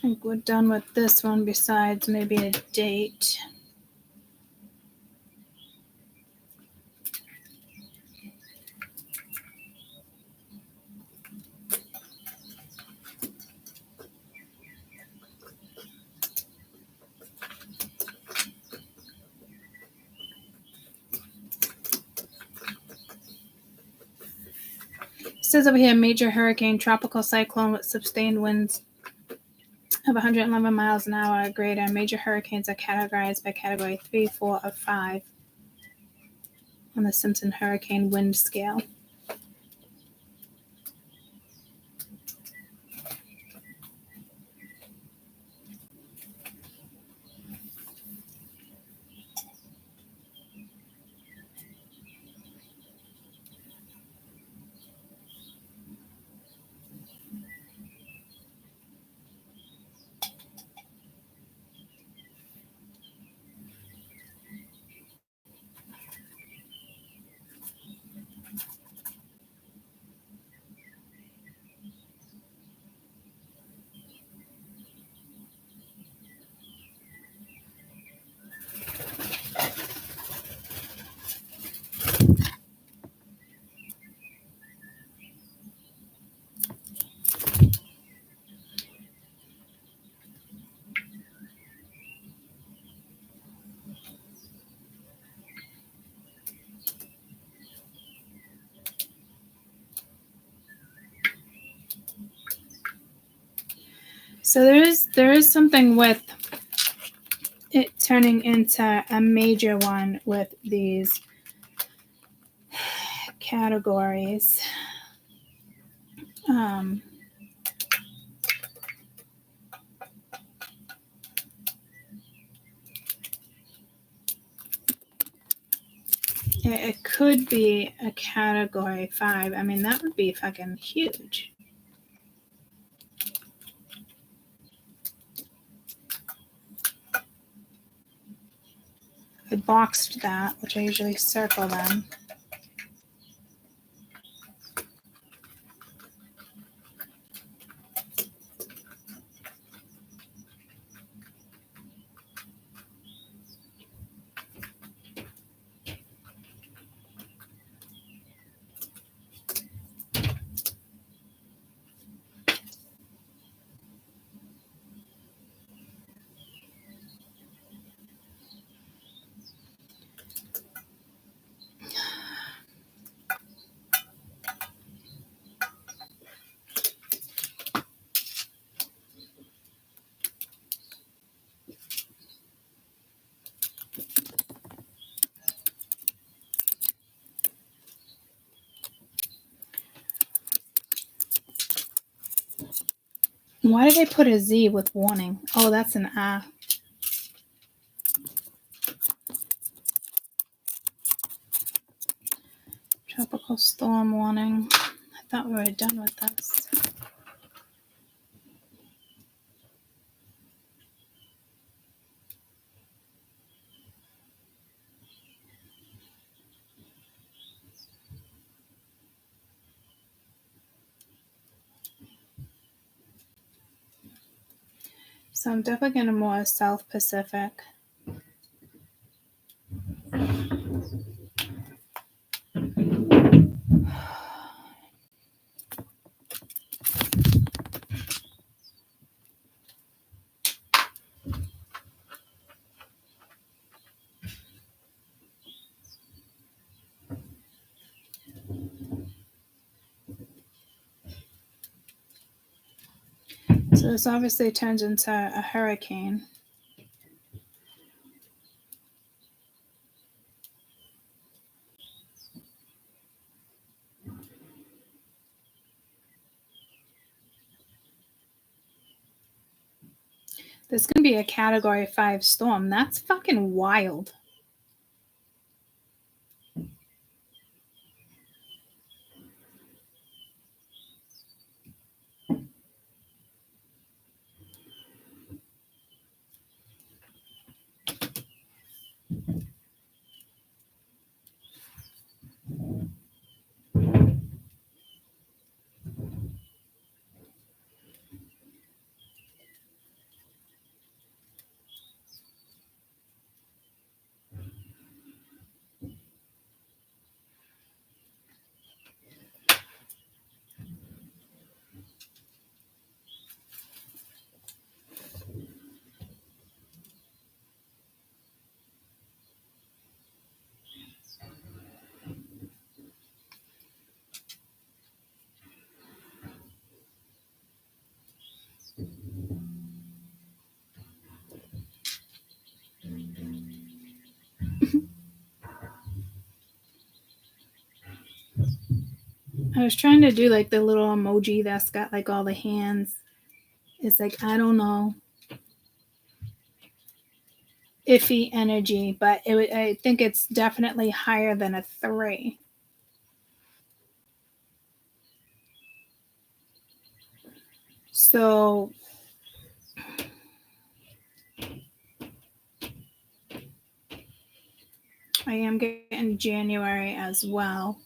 I think we're done with this one besides maybe a date. says over here, major hurricane, tropical cyclone with sustained winds of 111 miles an hour or greater. Major hurricanes are categorized by category 3, 4, or 5 on the Simpson hurricane wind scale. So there is something with it turning into a major one with these categories. It could be a category 5. I mean, that would be fucking huge. I boxed that, which I usually circle them. Why did they put a Z with warning? Oh, that's an A. Tropical storm warning. I thought we were done with this. So I'm definitely going to more South Pacific. So this obviously turns into a hurricane. There's going to be a category 5 storm. That's fucking wild. I was trying to do like the little emoji that's got like all the hands. It's like, I don't know. Iffy energy, but I think it's definitely higher than a 3. So I am getting January as well.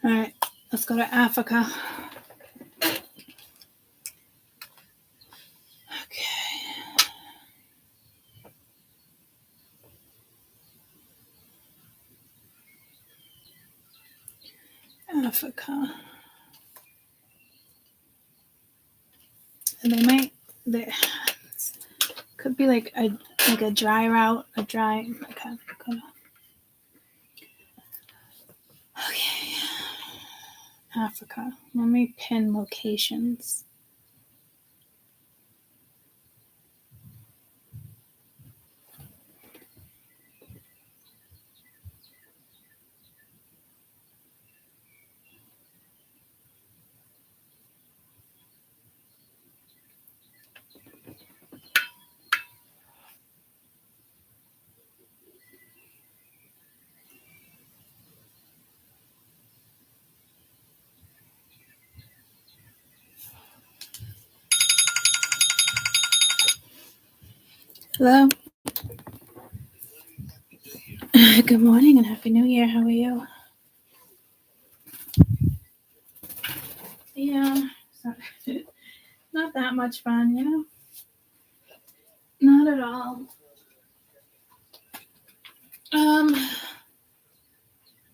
All right, let's go to Africa. Okay. Africa. And they could be like a dry route, okay. Okay. Africa. Let me pin locations. Hello. Good morning and Happy New Year. How are you? Yeah, not that much fun, you know? Not at all.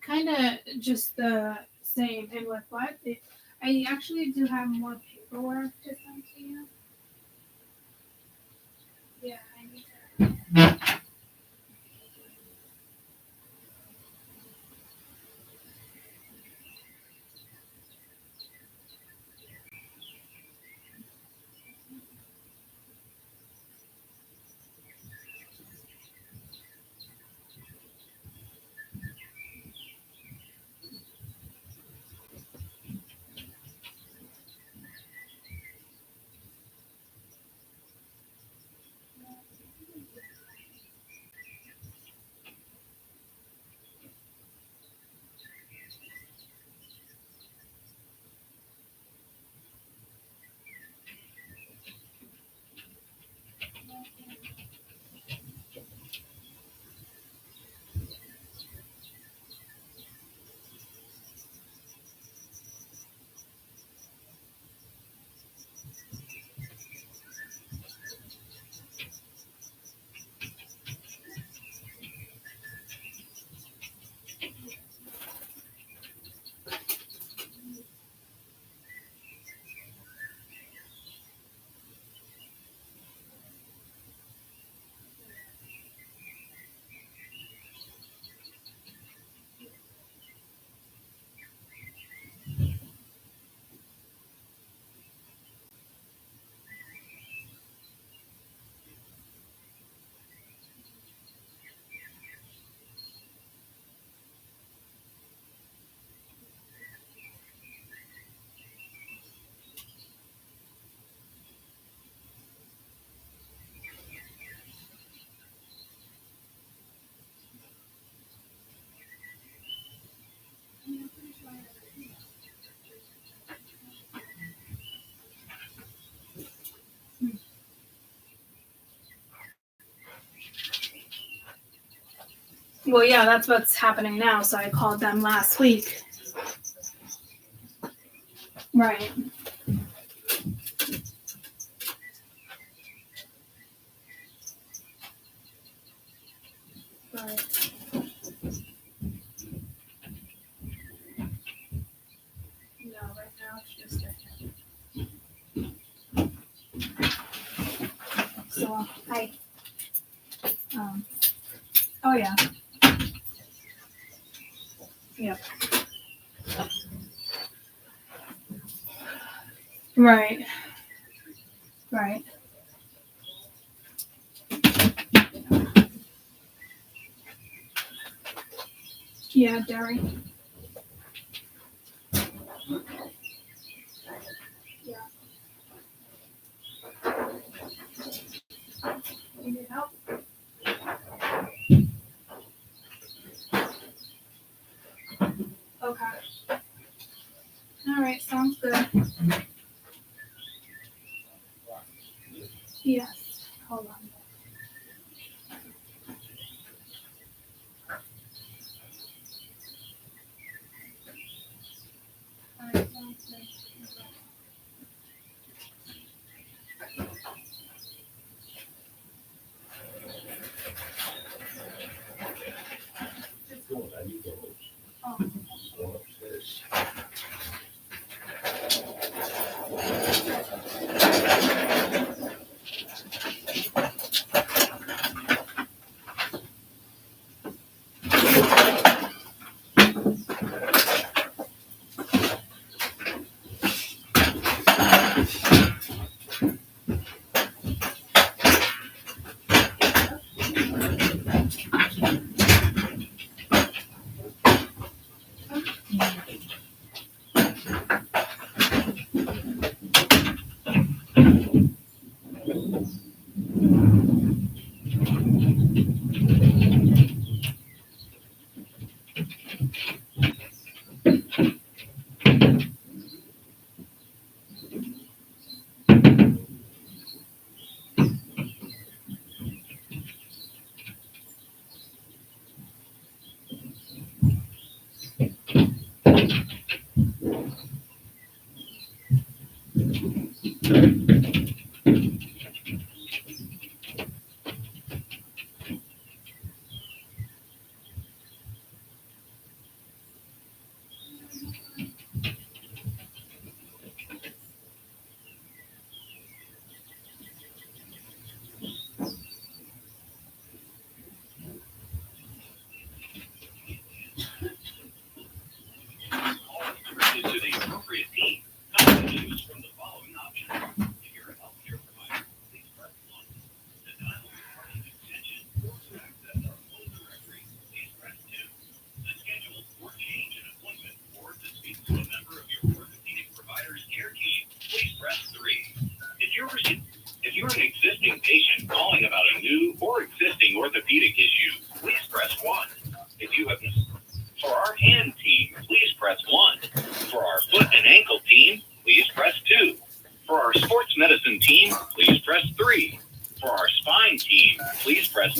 Kind of just the same. And with what? I actually do have more paperwork to send to you. Yeah, I need to. Well, yeah, that's what's happening now. So I called them last week. Right. Right. No, right now it's just so hi. Oh yeah. Yep. Right. Right. Yeah, dairy. Yeah. You need help? Okay. All right, sounds good. Yes. Hold on. All right, sounds good. If you're an existing patient calling about a new or existing orthopedic issue, please press 1. If you have For our hand team, please press 1. For our foot and ankle team, please press 2. For our sports medicine team, please press 3. For our spine team, please press.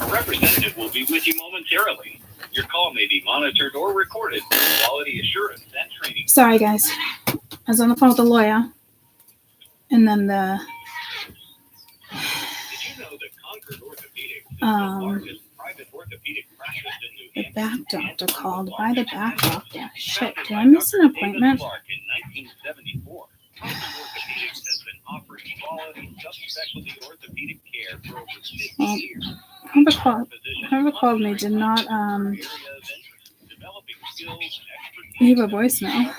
A representative will be with you momentarily. Your call may be monitored or recorded for quality assurance and training. Sorry, guys. I was on the phone with the lawyer. And then the Did you know that Concord Orthopedics is the largest private orthopedic practice in New the Hampshire? back doctor called. Why the back doctor? Shit, did I miss an appointment? Clark in 1974. Concord Orthopedics has been offering quality subspecialty orthopedic care for over 50 Well, years. whoever called me did not leave a voicemail.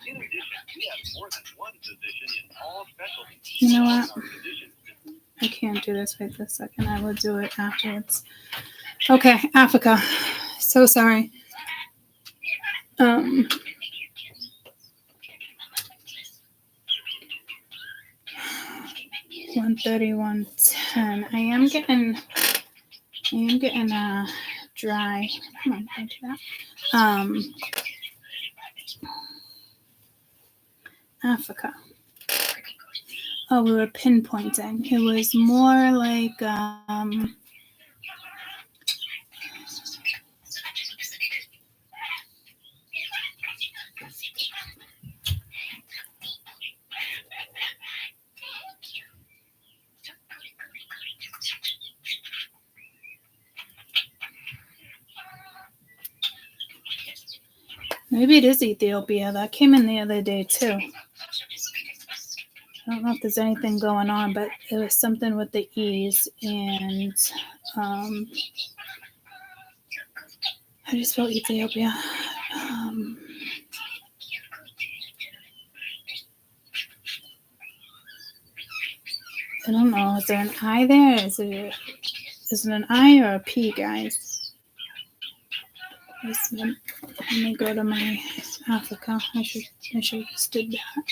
In addition, we have more than one physician in all specialties. You know what? I can't do this right this second. I will do it afterwards. Okay, Africa. So sorry. 1:31:10. I am getting dry. Come on, don't do that. Africa. Oh, we were pinpointing. It was more like Maybe it is Ethiopia. That came in the other day too. I don't know if there's anything going on, but it was something with the E's and how do you spell Ethiopia? I don't know. Is there an I there? Is it an I or a P, guys? Let me go to my Africa. I should have just did that.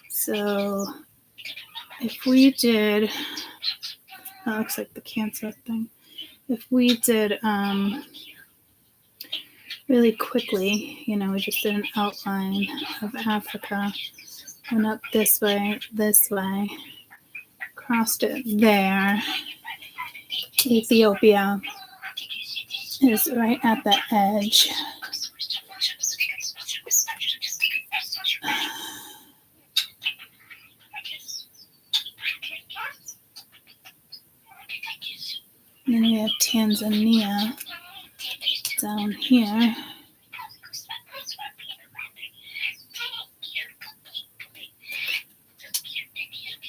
So if we did, that looks like the Cancer thing. If we did really quickly, we just did an outline of Africa, went up this way, crossed it there. Ethiopia is right at the edge. Then we have Tanzania down here.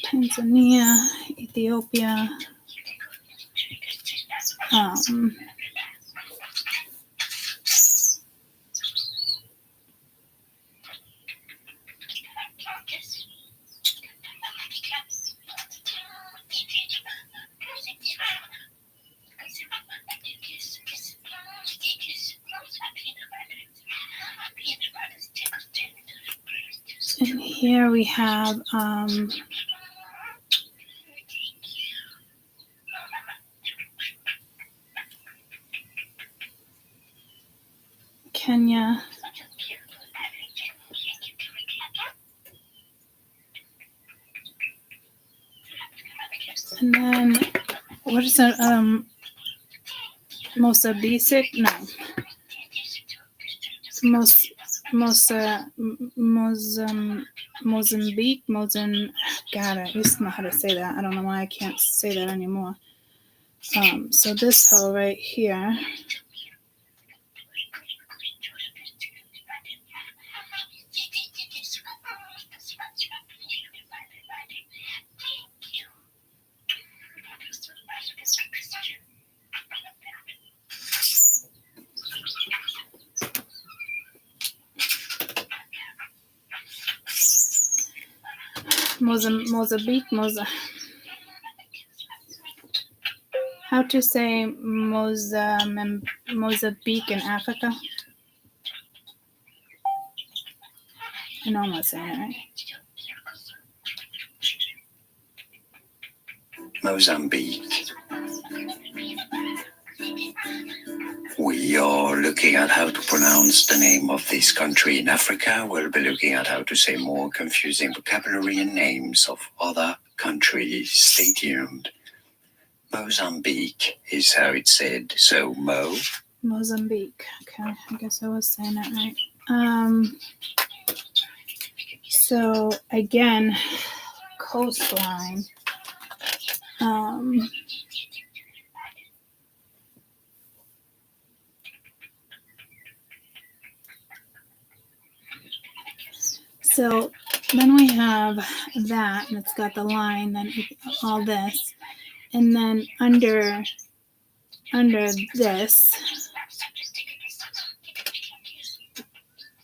Tanzania, Ethiopia. And here we have Kenya. And then what is that? Mozambique? No. Mozambique. God, I used to know how to say that. I don't know why I can't say that anymore. So this hole right here. Mozambique. How to say Mozambique in Africa? I know I'm not saying it right. Mozambique. We are looking at how to pronounce the name of this country in Africa. We'll be looking at how to say more confusing vocabulary and names of other countries. Stay tuned. Mozambique is how it's said. So, Mozambique. Okay, I guess I was saying that right. So, again, coastline. So then we have that, and it's got the line, then all this, and then under this,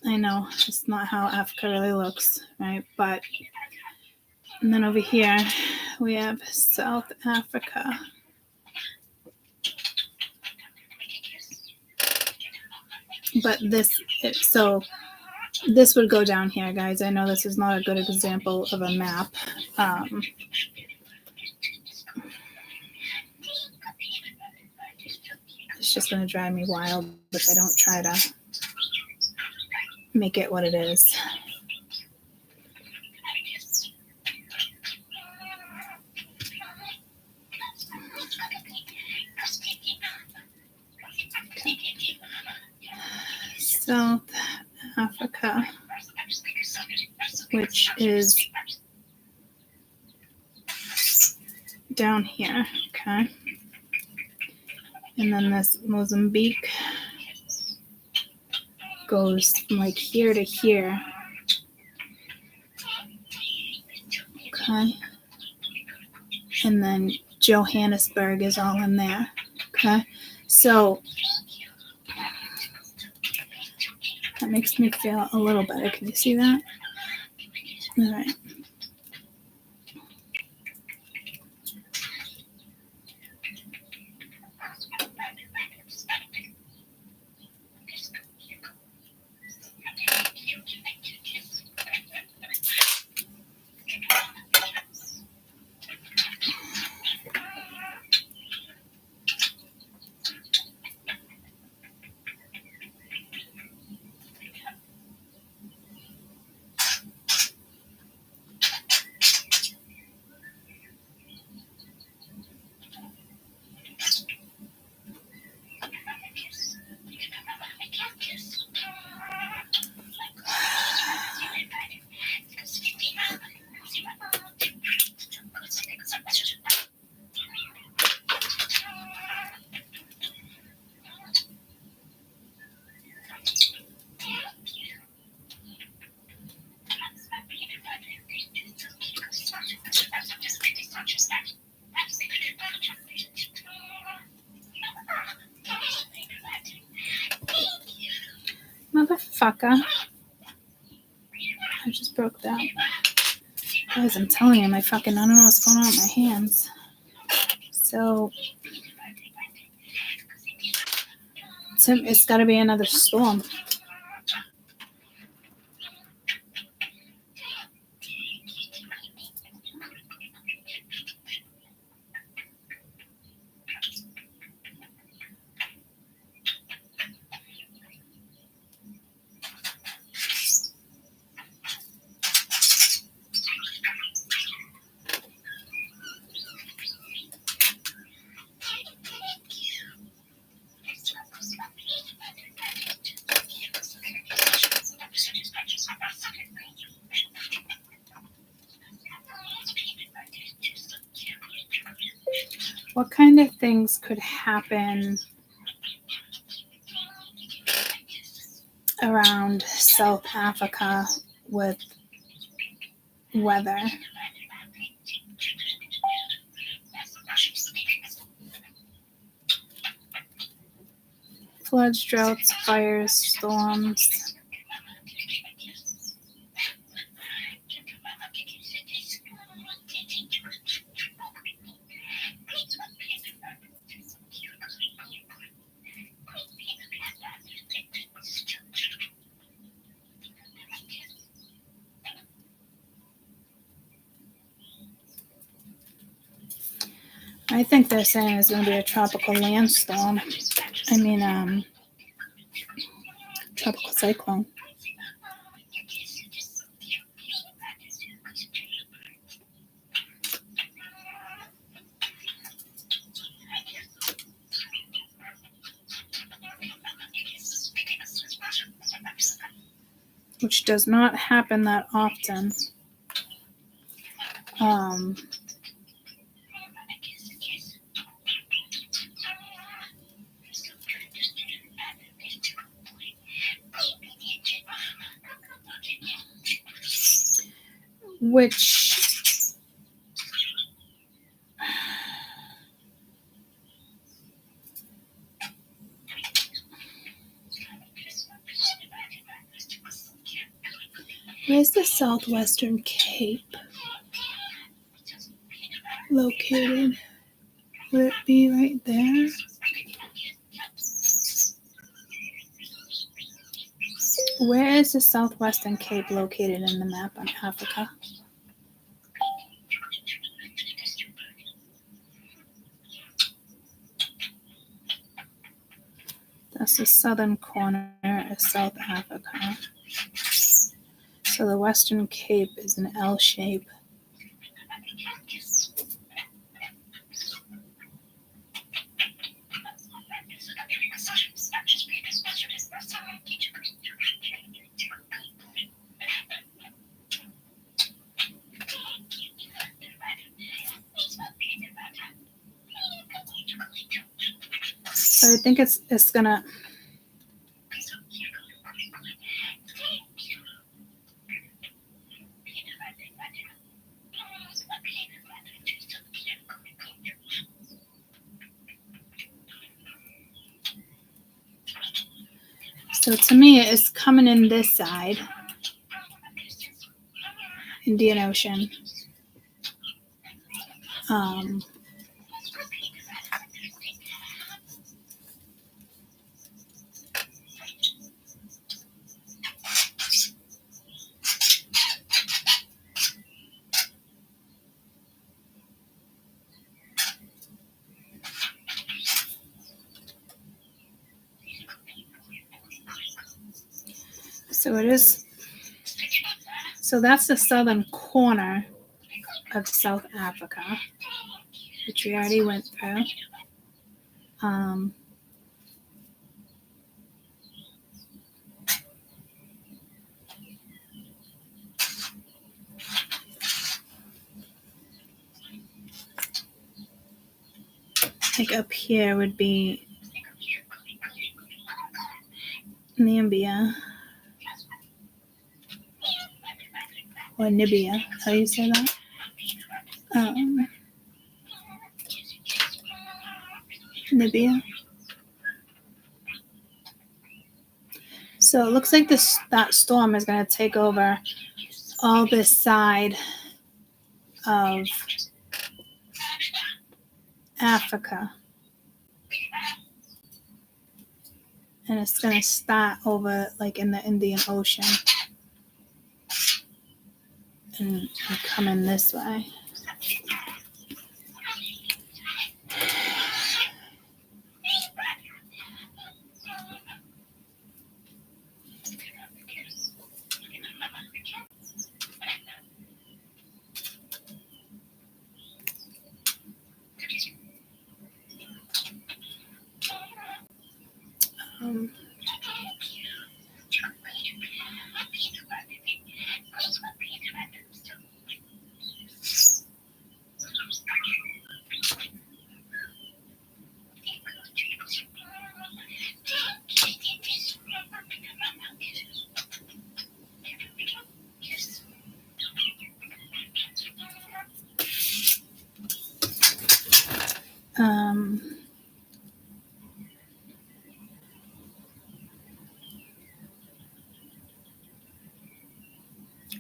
I know it's not how Africa really looks, right? But and then over here we have South Africa. But this would go down here, guys. I know this is not a good example of a map. It's just going to drive me wild if I don't try to make it what it is. South Africa, which is down here, okay? And then this Mozambique goes from like here to here. Okay. And then Johannesburg is all in there. Okay. So that makes me feel a little better. Can you see that? All right. Motherfucker. I just broke that. Guys, I'm telling you, I don't know what's going on with my hands. So, it's got to be another storm. What kind of things could happen around South Africa with weather? Floods, droughts, fires, storms. I think they're saying it's going to be a tropical landstorm. Tropical cyclone. Which does not happen that often. Where's the southwestern Cape located? Would it be right there? Where is the southwestern Cape located in the map on Africa? That's the southern corner of South Africa. So the Western Cape is an L shape. But I think it's gonna. So to me, it's coming in this side, Indian Ocean. So it is. So that's the southern corner of South Africa, which we already went through. Like up here would be Namibia or Nibia. How do you say that? Nibia. So it looks like that storm is going to take over all this side of Africa. And it's going to start over like in the Indian Ocean and come in this way.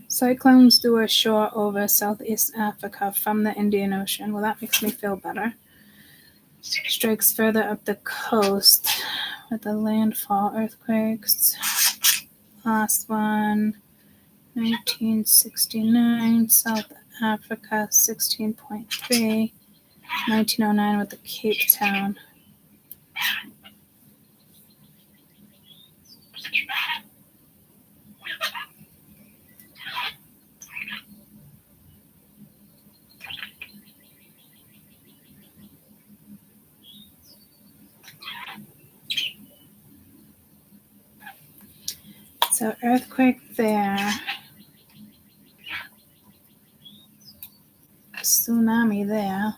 Cyclones do ashore over Southeast Africa from the Indian Ocean. Well, that makes me feel better. Strikes further up the coast with the landfall earthquakes. Last one, 1969, South Africa, 16.3. 1909 with the Cape Town. So earthquake there. Tsunami there.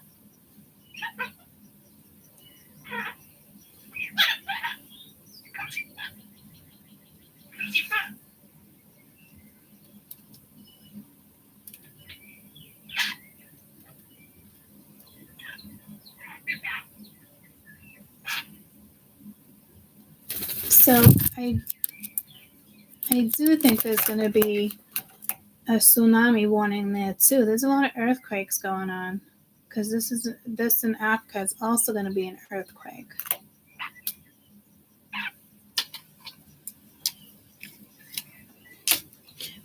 So I do think there's going to be a tsunami warning there too. There's a lot of earthquakes going on because this in Africa is also going to be an earthquake.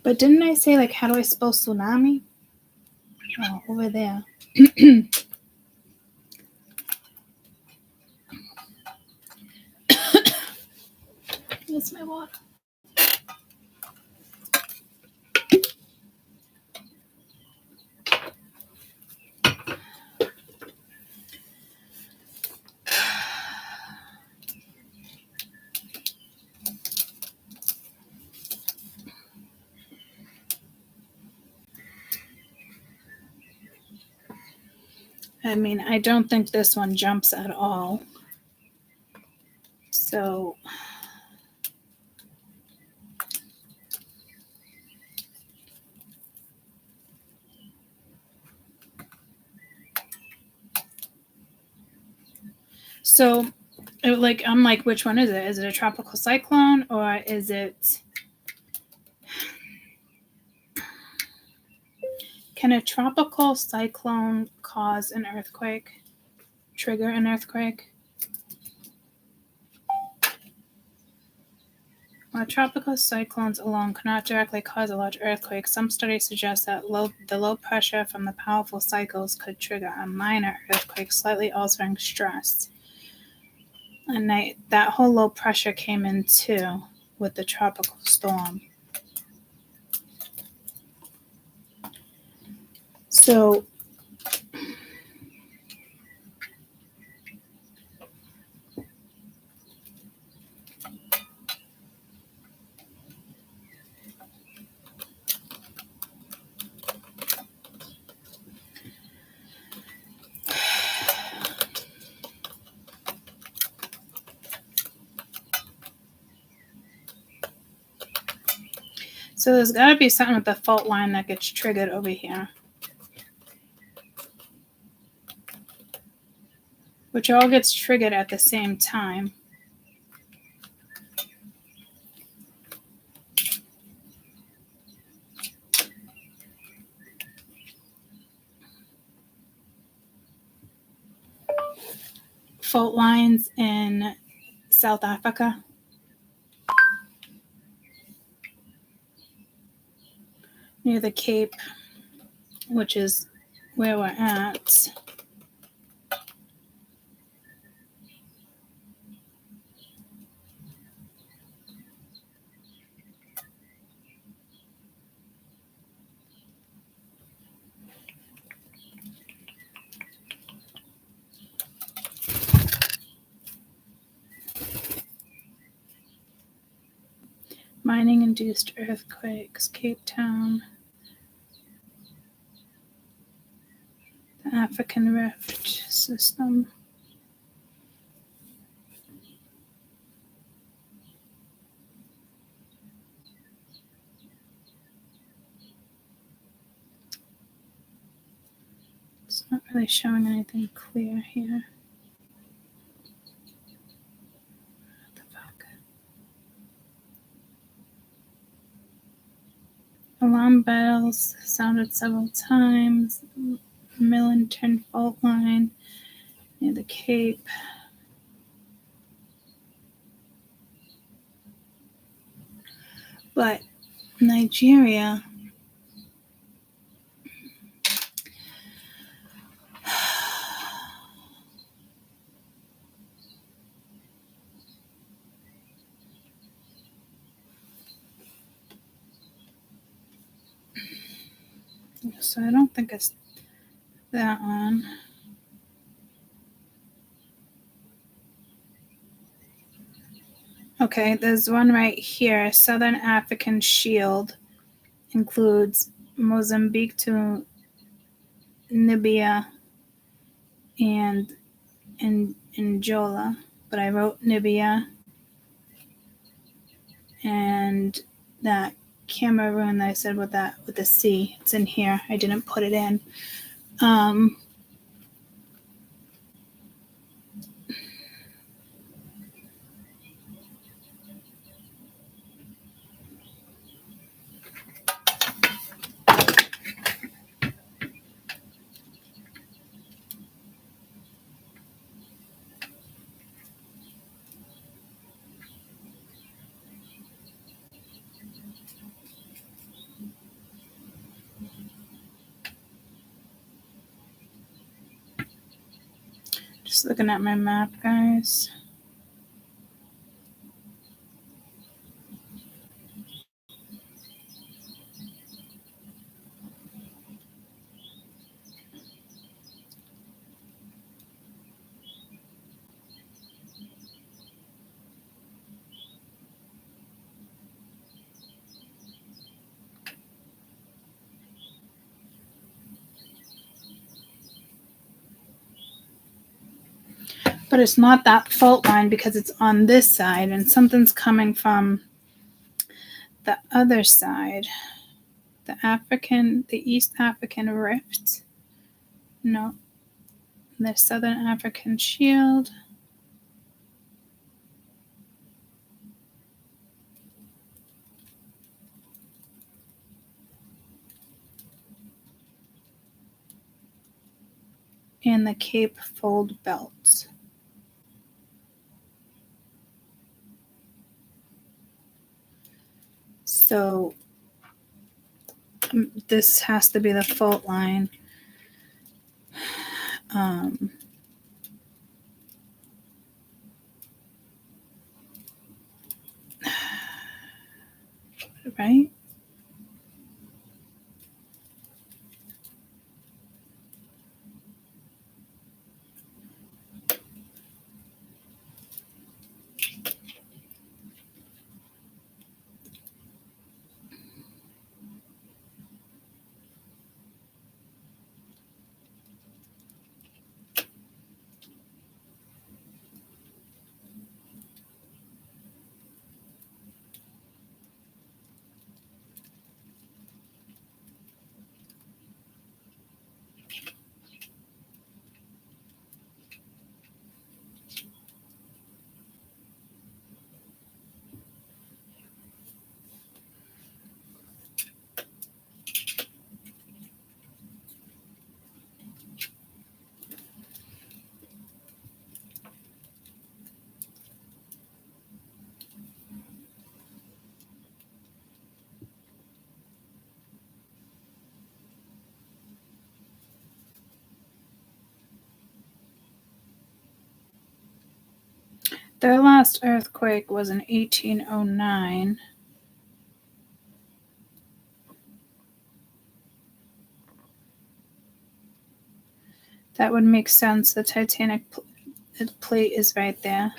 But didn't I say, like, how do I spell tsunami? Oh, over there. That's my water. I mean, I don't think this one jumps at all. So I'm like, which one is it? Is it a tropical cyclone or is it? Can a tropical cyclone cause an earthquake? Trigger an earthquake? While tropical cyclones alone cannot directly cause a large earthquake, some studies suggest that the low pressure from the powerful cycles could trigger a minor earthquake, slightly altering stress. And that whole low pressure came in too with the tropical storm. So there's got to be something with the fault line that gets triggered over here. Which all gets triggered at the same time. Fault lines in South Africa. Near the Cape, which is where we're at. Mining-induced earthquakes, Cape Town, the African Rift system. It's not really showing anything clear here. What the fuck? Alarm bells sounded several times. Millington fault line near the Cape. But Nigeria, so I don't think it's that one. Okay, there's one right here. Southern African Shield includes Mozambique to Namibia and Angola, but I wrote Namibia and that Cameroon that I said with the C. It's in here. I didn't put it in. Just looking at my map, guys. But it's not that fault line because it's on this side and something's coming from the other side. The East African Rift. No. The Southern African Shield. And the Cape Fold Belt. So this has to be the fault line. Right? Their last earthquake was in 1809. That would make sense. The Titanic plate is right there.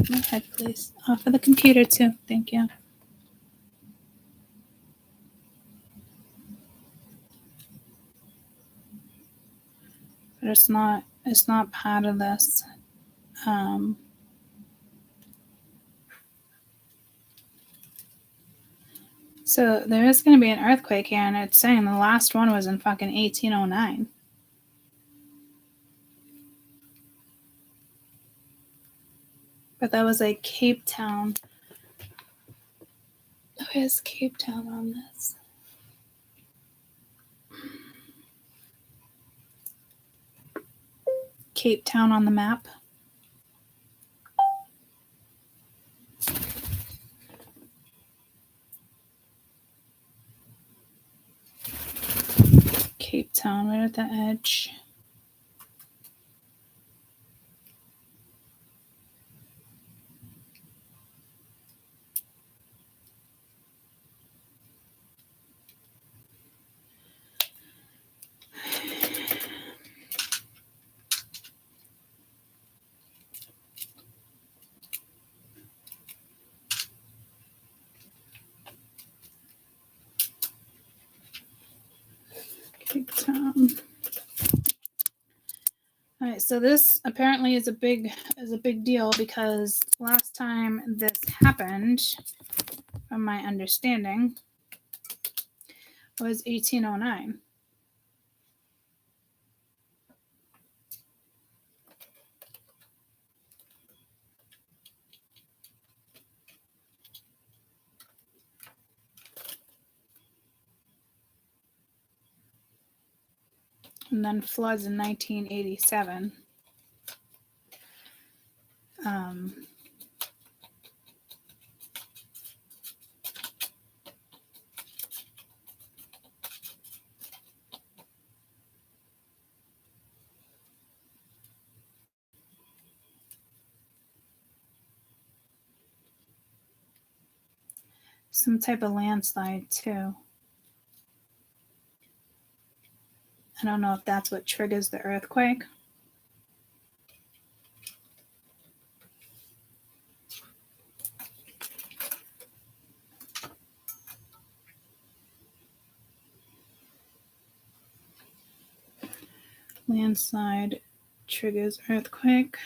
My head, please. Off of the computer, too. Thank you. But it's not part of this. So there is going to be an earthquake here, and it's saying the last one was in fucking 1809. But that was like Cape Town. Where's Cape Town on this? Cape Town on the map. Cape Town, right at the edge. Cape Town. All right, so this apparently is a big deal because last time this happened, from my understanding, was 1809. And then floods in 1987. Some type of landslide too. I don't know if that's what triggers the earthquake. Landslide triggers earthquake.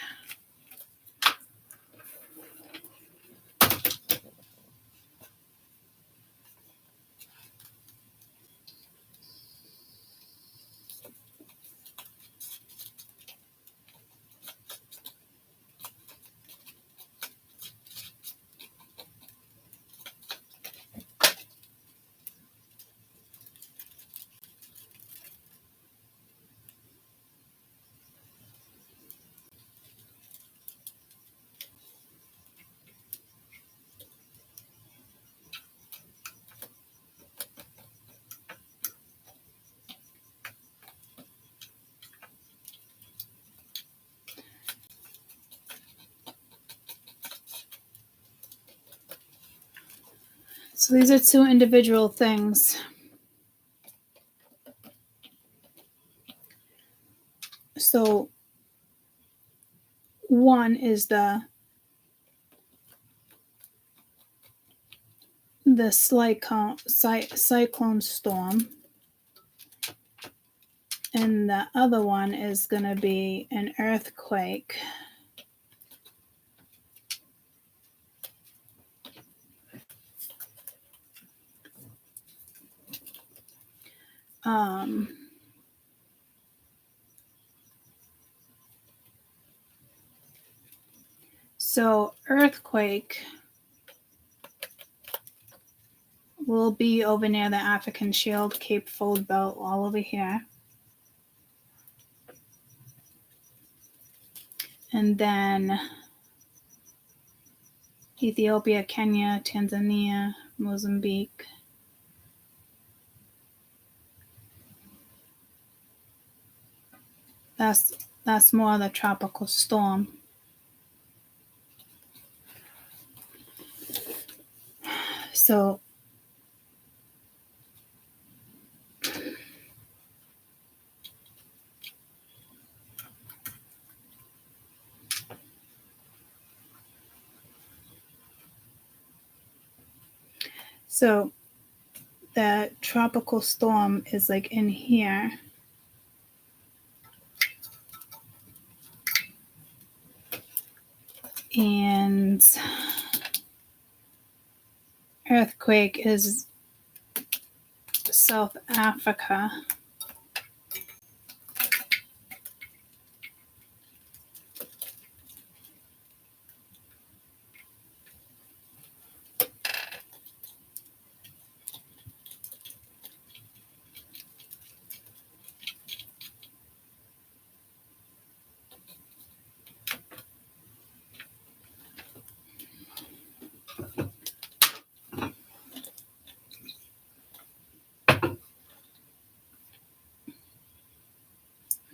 So these are two individual things. So one is the cyclone storm, and the other one is going to be an earthquake. So earthquake will be over near the African Shield, Cape Fold Belt, all over here. And then Ethiopia, Kenya, Tanzania, Mozambique. That's more of the tropical storm. So the tropical storm is like in here. And earthquake is South Africa.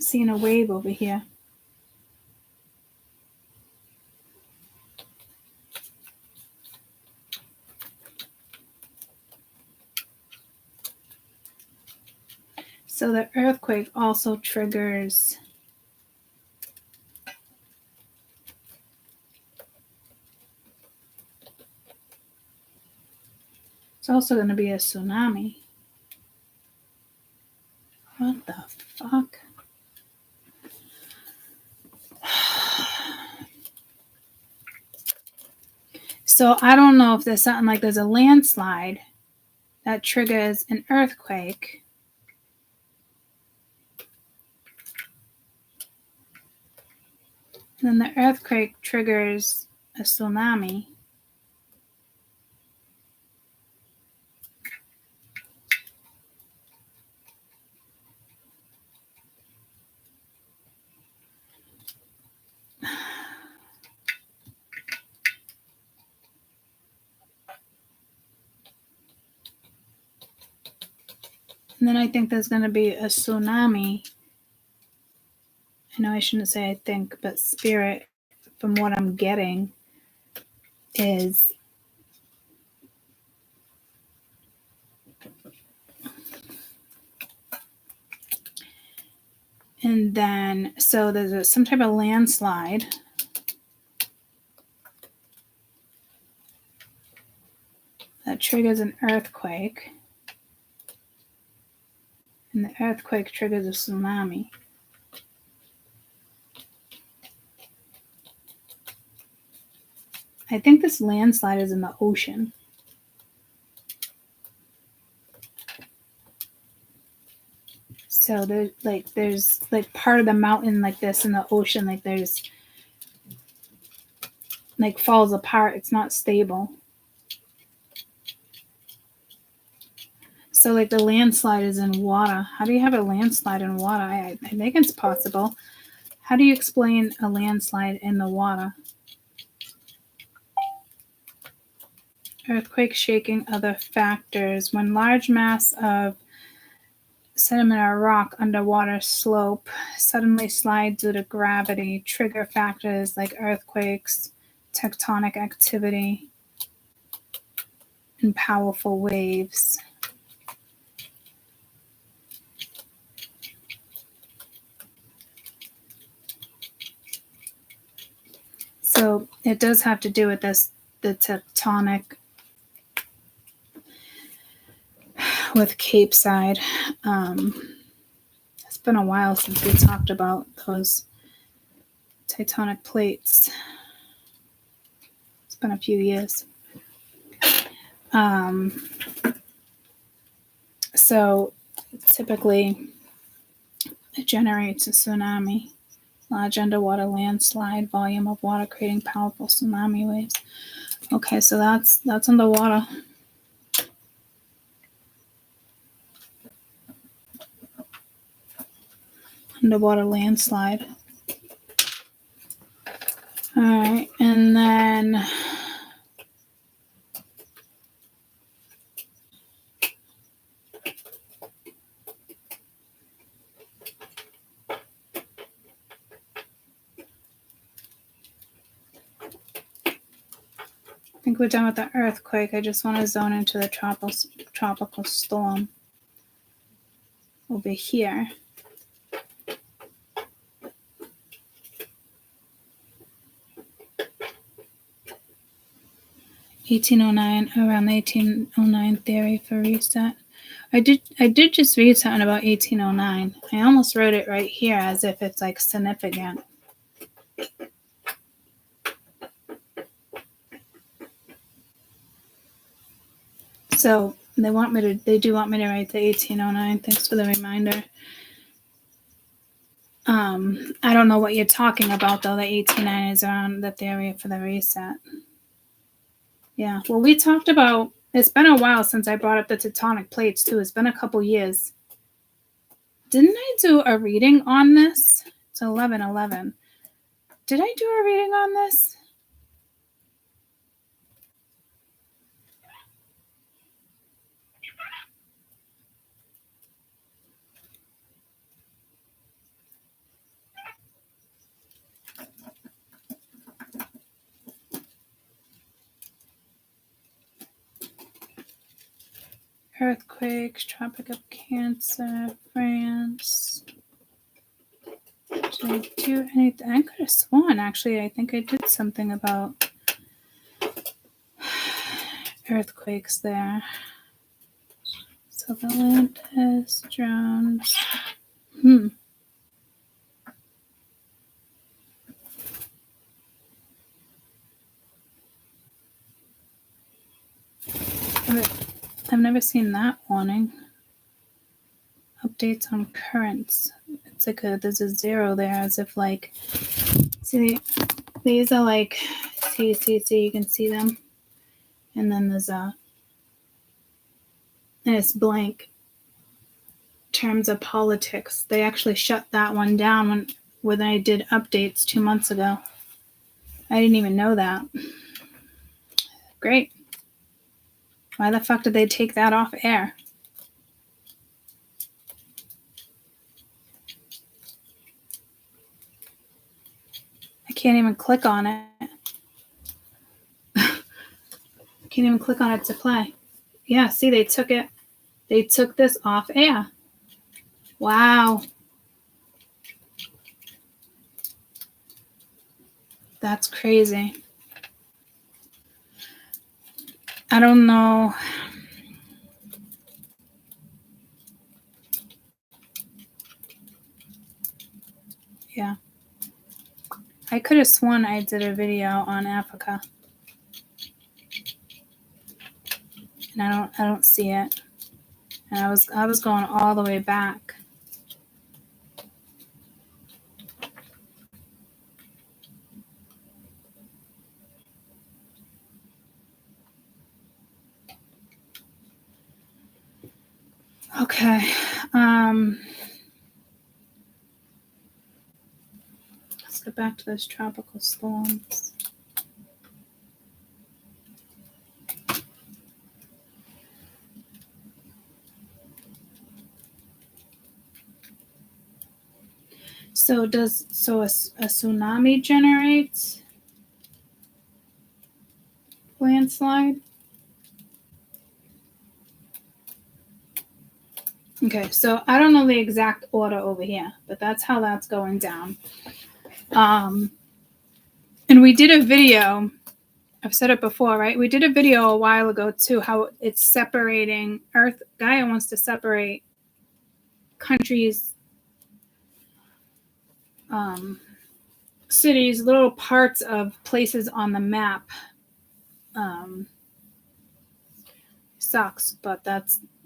Seeing a wave over here. So the earthquake also triggers it's also going to be a tsunami. What the fuck? So I don't know if there's something like there's a landslide that triggers an earthquake. And then the earthquake triggers a tsunami. And then I think there's going to be a tsunami. I know I shouldn't say I think, but spirit, from what I'm getting, is and then so there's some type of landslide. That triggers an earthquake. And the earthquake triggers a tsunami. I think this landslide is in the ocean. So there's like part of the mountain like this in the ocean, like there's like falls apart. It's not stable. So like the landslide is in water. How do you have a landslide in water? I think it's possible. How do you explain a landslide in the water? Earthquake, shaking, other factors. When large mass of sediment or rock underwater slope suddenly slides due to gravity, trigger factors like earthquakes, tectonic activity, and powerful waves. So it does have to do with this, the tectonic with Cape Side. It's been a while since we talked about those tectonic plates. It's been a few years. So typically it generates a tsunami, large underwater landslide, volume of water creating powerful tsunami waves. Okay, so that's underwater. Underwater landslide. All right, and then I think we're done with the earthquake. I just want to zone into the tropical storm. Over here. (1809) around the 1809 theory for reset. I did just read something about 1809. I almost wrote it right here as if it's like significant. So they do want me to write the 1809. Thanks for the reminder. I don't know what you're talking about though. The 1809 is around the theory for the reset. Yeah. Well, we talked about, it's been a while since I brought up the tectonic plates too. It's been a couple years. Didn't I do a reading on this? It's 11/11. Did I do a reading on this? Earthquakes, Tropic of Cancer, France. Did I do anything? I could have sworn, actually. I think I did something about earthquakes there. So the Atlantis, drones. I've never seen that warning. Updates on currents. It's like there's a zero there, as if like, see, these are like, see, you can see them. And then there's and it's blank. Terms of politics. They actually shut that one down when I did updates 2 months ago. I didn't even know that. Great. Why the fuck did they take that off air? I can't even click on it. I can't even click on it to play. Yeah, see, they took it. They took this off air. Wow. That's crazy. I don't know. Yeah. I could have sworn I did a video on Africa. And I don't see it. And I was going all the way back. Okay. Let's get back to those tropical storms. So a tsunami generates landslide? Okay, so I don't know the exact order over here, but that's how that's going down. And we did a video, I've said it before, right? We did a video a while ago too, how it's separating Earth. Gaia wants to separate countries, cities, little parts of places on the map. Sucks, but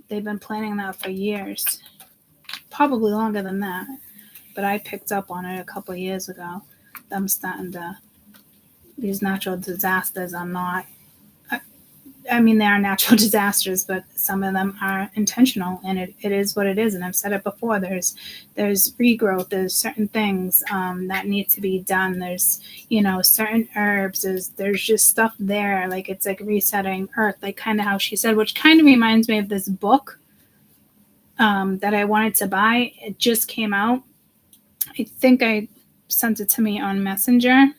they've been planning that for years, probably longer than that. But I picked up on it a couple of years ago. Them starting to, these natural disasters are not, I mean, they are natural disasters, but some of them are intentional, and it is what it is. And I've said it before, there's regrowth, there's certain things that need to be done. There's, certain herbs, there's just stuff there. Like, it's like resetting Earth, like kind of how she said, which kind of reminds me of this book that I wanted to buy. It just came out. I think I sent it to me on Messenger.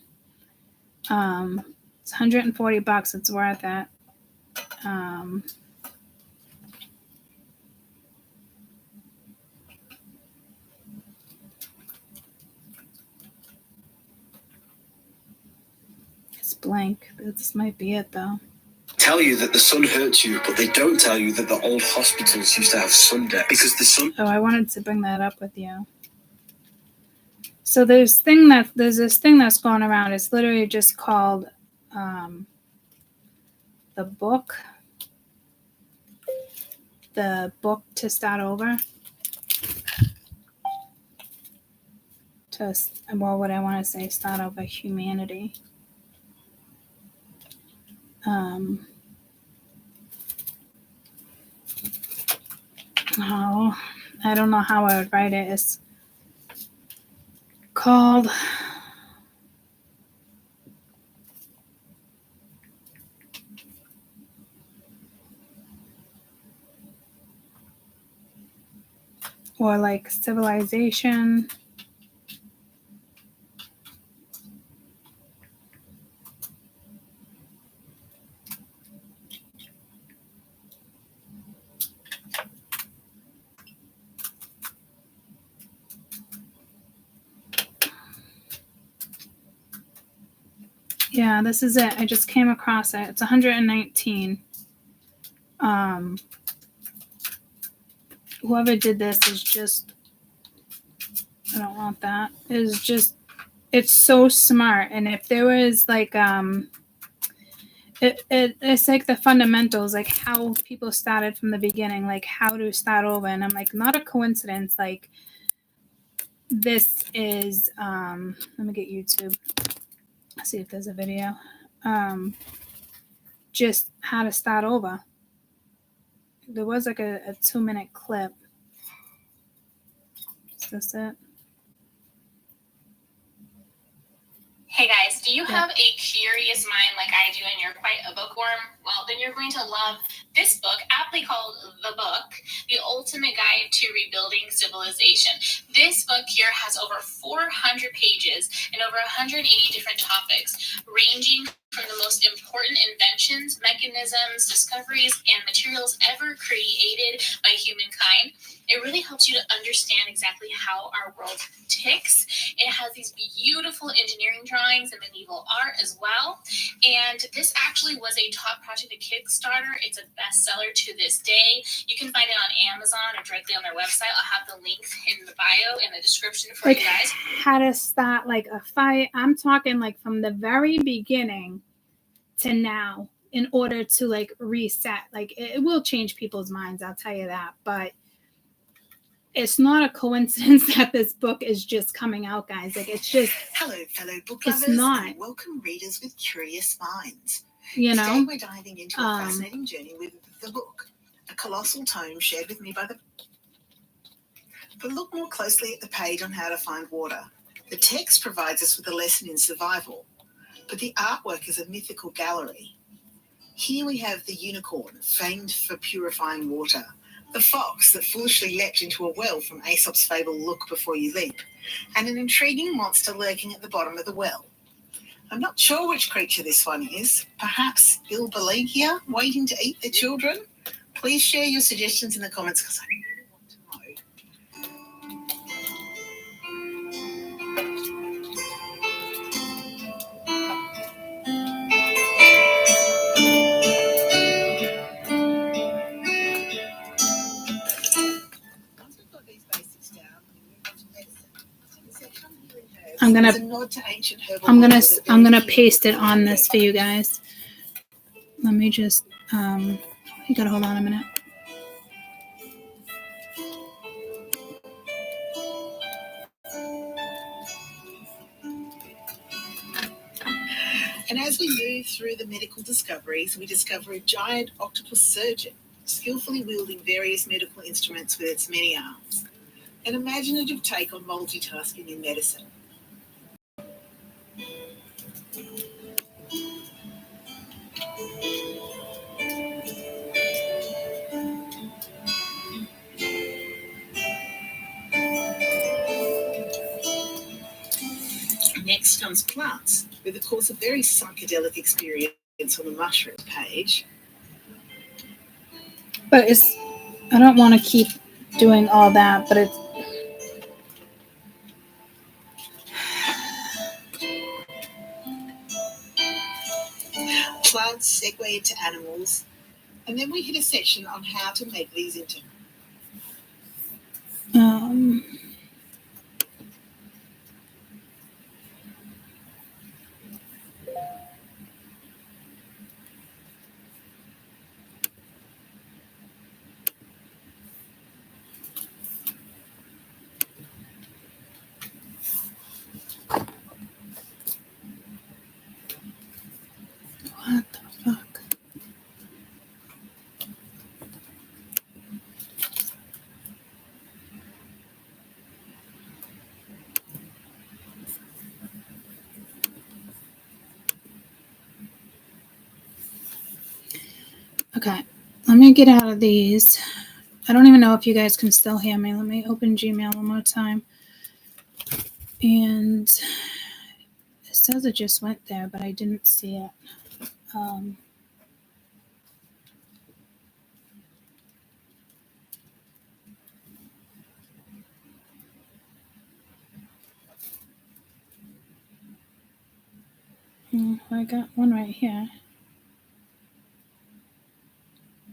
It's $140. It's worth it. It's blank. This might be it though. Tell you that the sun hurts you, but they don't tell you that the old hospitals used to have sun deaths because the sun. Oh, I wanted to bring that up with you. So there's this thing that's going around. It's literally just called the book to start over. What I want to say, start over humanity. I don't know how I would write it. It's called or like civilization. Yeah, this is it. I just came across it. It's 119. Whoever did this is just, I don't want that. It's so smart. And if there was like, it's like the fundamentals, like how people started from the beginning, like how to start over. And I'm like, not a coincidence. Like, this is, let me get YouTube. Let's see if there's a video. Just how to start over. There was like a 2-minute clip. Is this it? Hey guys, do you have a curious mind like I do and you're quite a bookworm? Well, then you're going to love this book, aptly called The Book, The Ultimate Guide to Rebuilding Civilization. This book here has over 400 pages and over 180 different topics, ranging from the most important inventions, mechanisms, discoveries, and materials ever created by humankind. It really helps you to understand exactly how our world ticks. It has these beautiful engineering drawings and medieval art as well. And this actually was a top project at Kickstarter. It's a bestseller to this day. You can find it on Amazon or directly on their website. I'll have the link in the bio and the description for you guys. How to start like a fight. I'm talking like from the very beginning to now. in order to like reset. Like it will change people's minds, I'll tell you that. But it's not a coincidence that this book is just coming out, guys. Like it's just, Hello, fellow book It's lovers, not. and welcome readers with curious minds. you Today know, we're diving into a fascinating journey with the book, a colossal tome shared with me by the... But look more closely at the page on how to find water. The text provides us with a lesson in survival, but the artwork is a mythical gallery. Here we have the unicorn, famed for purifying water, the fox that foolishly leapt into a well from Aesop's fable Look Before You Leap, and an intriguing monster lurking at the bottom of the well. I'm not sure which creature this one is. Perhaps Il Belegia waiting to eat their children? Please share your suggestions in the comments because I really want to know. Once we've got these basics down, we move on to medicine. In the section on healing herbs, I'm gonna- there's a nod to ancient herbal I'm gonna law with a I'm very gonna few paste it books on around this it. for you guys. Let me just you gotta hold on a minute. And as we move through the medical discoveries, we discover a giant octopus surgeon, skillfully wielding various medical instruments with its many arms. An imaginative take on multitasking in medicine. Next comes plants, with of course a very psychedelic experience on the mushrooms page. But it's I don't want to keep doing all that, but it's Plants segue into animals, and then we hit a section on how to make these into... what the fuck? Okay, let me get out of these. I don't even know if you guys can still hear me. Let me open Gmail one more time. And it says it just went there, but I didn't see it. I got one right here.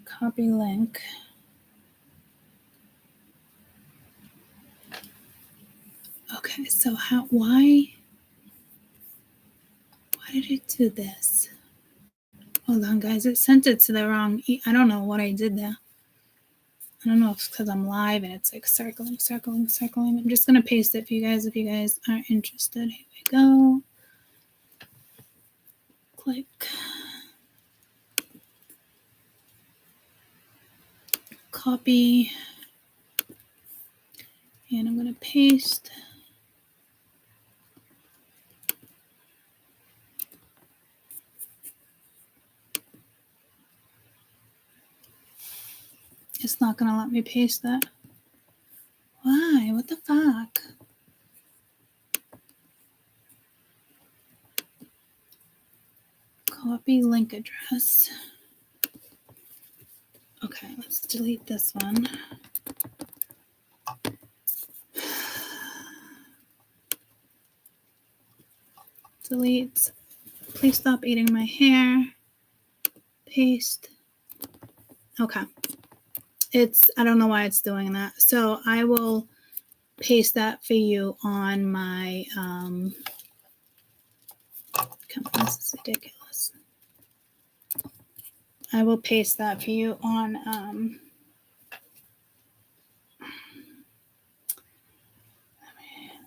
Copy link. Okay, so why did it do this? Hold on, guys. It sent it to the wrong. I don't know what I did there. I don't know if it's because I'm live and it's like circling. I'm just going to paste it for you guys if you guys aren't interested. Here we go. Click. Copy. And I'm going to paste. It's not going to let me paste that. Why? What the fuck? Copy link address. Okay, let's delete this one. Delete. Please stop eating my hair. Paste. Okay. I don't know why it's doing that. So I will paste that for you on my, come on, this is ridiculous. I will paste that for you on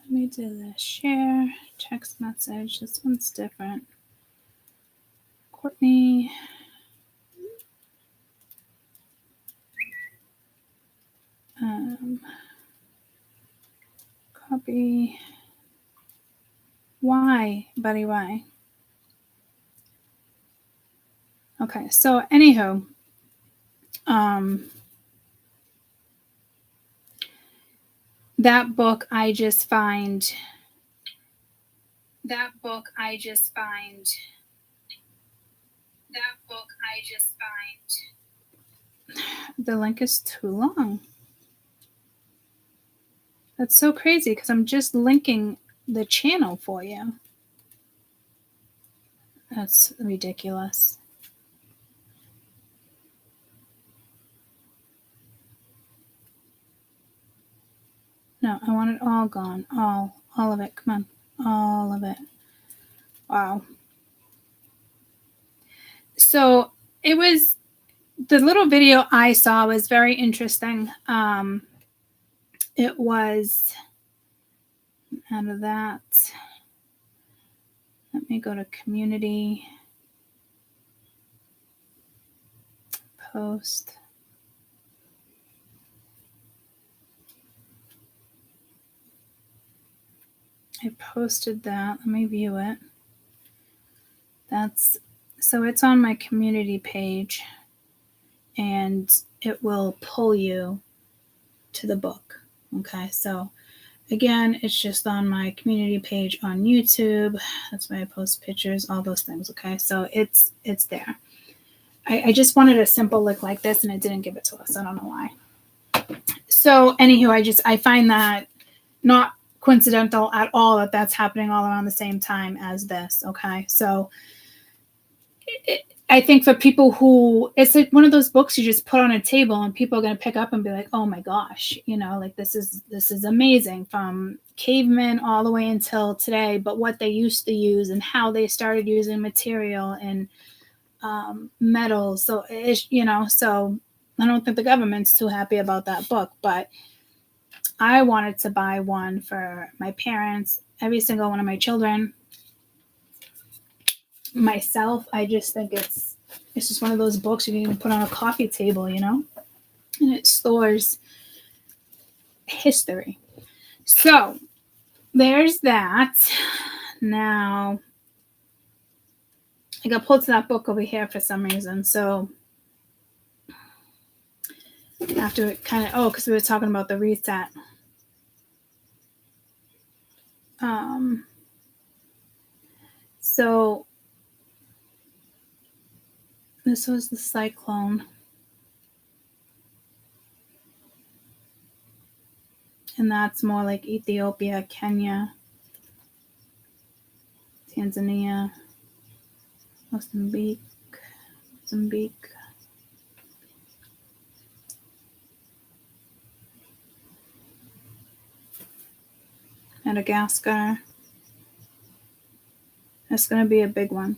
let me do this. Share text message. This one's different. Courtney. Copy. Why, buddy? Why? Okay, so anywho, that book I just find. The link is too long. That's so crazy because I'm just linking the channel for you. That's ridiculous. No, I want it all gone. All of it. Come on. All of it. Wow. So it was, the little video I saw was very interesting. It was out of that. Let me go to community. Post. I posted that. Let me view it. So it's on my community page and it will pull you to the book. Okay, so again, it's just on my community page on YouTube. That's why I post pictures, all those things. Okay, so it's there. I just wanted a simple look like this and it didn't give it to us. I don't know why. So anywho, I find that not coincidental at all that that's happening all around the same time as this. Okay, so I think for people who, it's like one of those books you just put on a table and people are going to pick up and be like, oh my gosh, like this is amazing, from cavemen all the way until today, but what they used to use and how they started using material and metals. So so I don't think the government's too happy about that book, but I wanted to buy one for my parents, every single one of my children, myself. I just think it's just one of those books you can even put on a coffee table, and it stores history. So there's that. Now I got pulled to that book over here for some reason. So after it kind of, because we were talking about the reset. So this was the cyclone. And that's more like Ethiopia, Kenya, Tanzania, Mozambique, Madagascar. That's going to be a big one.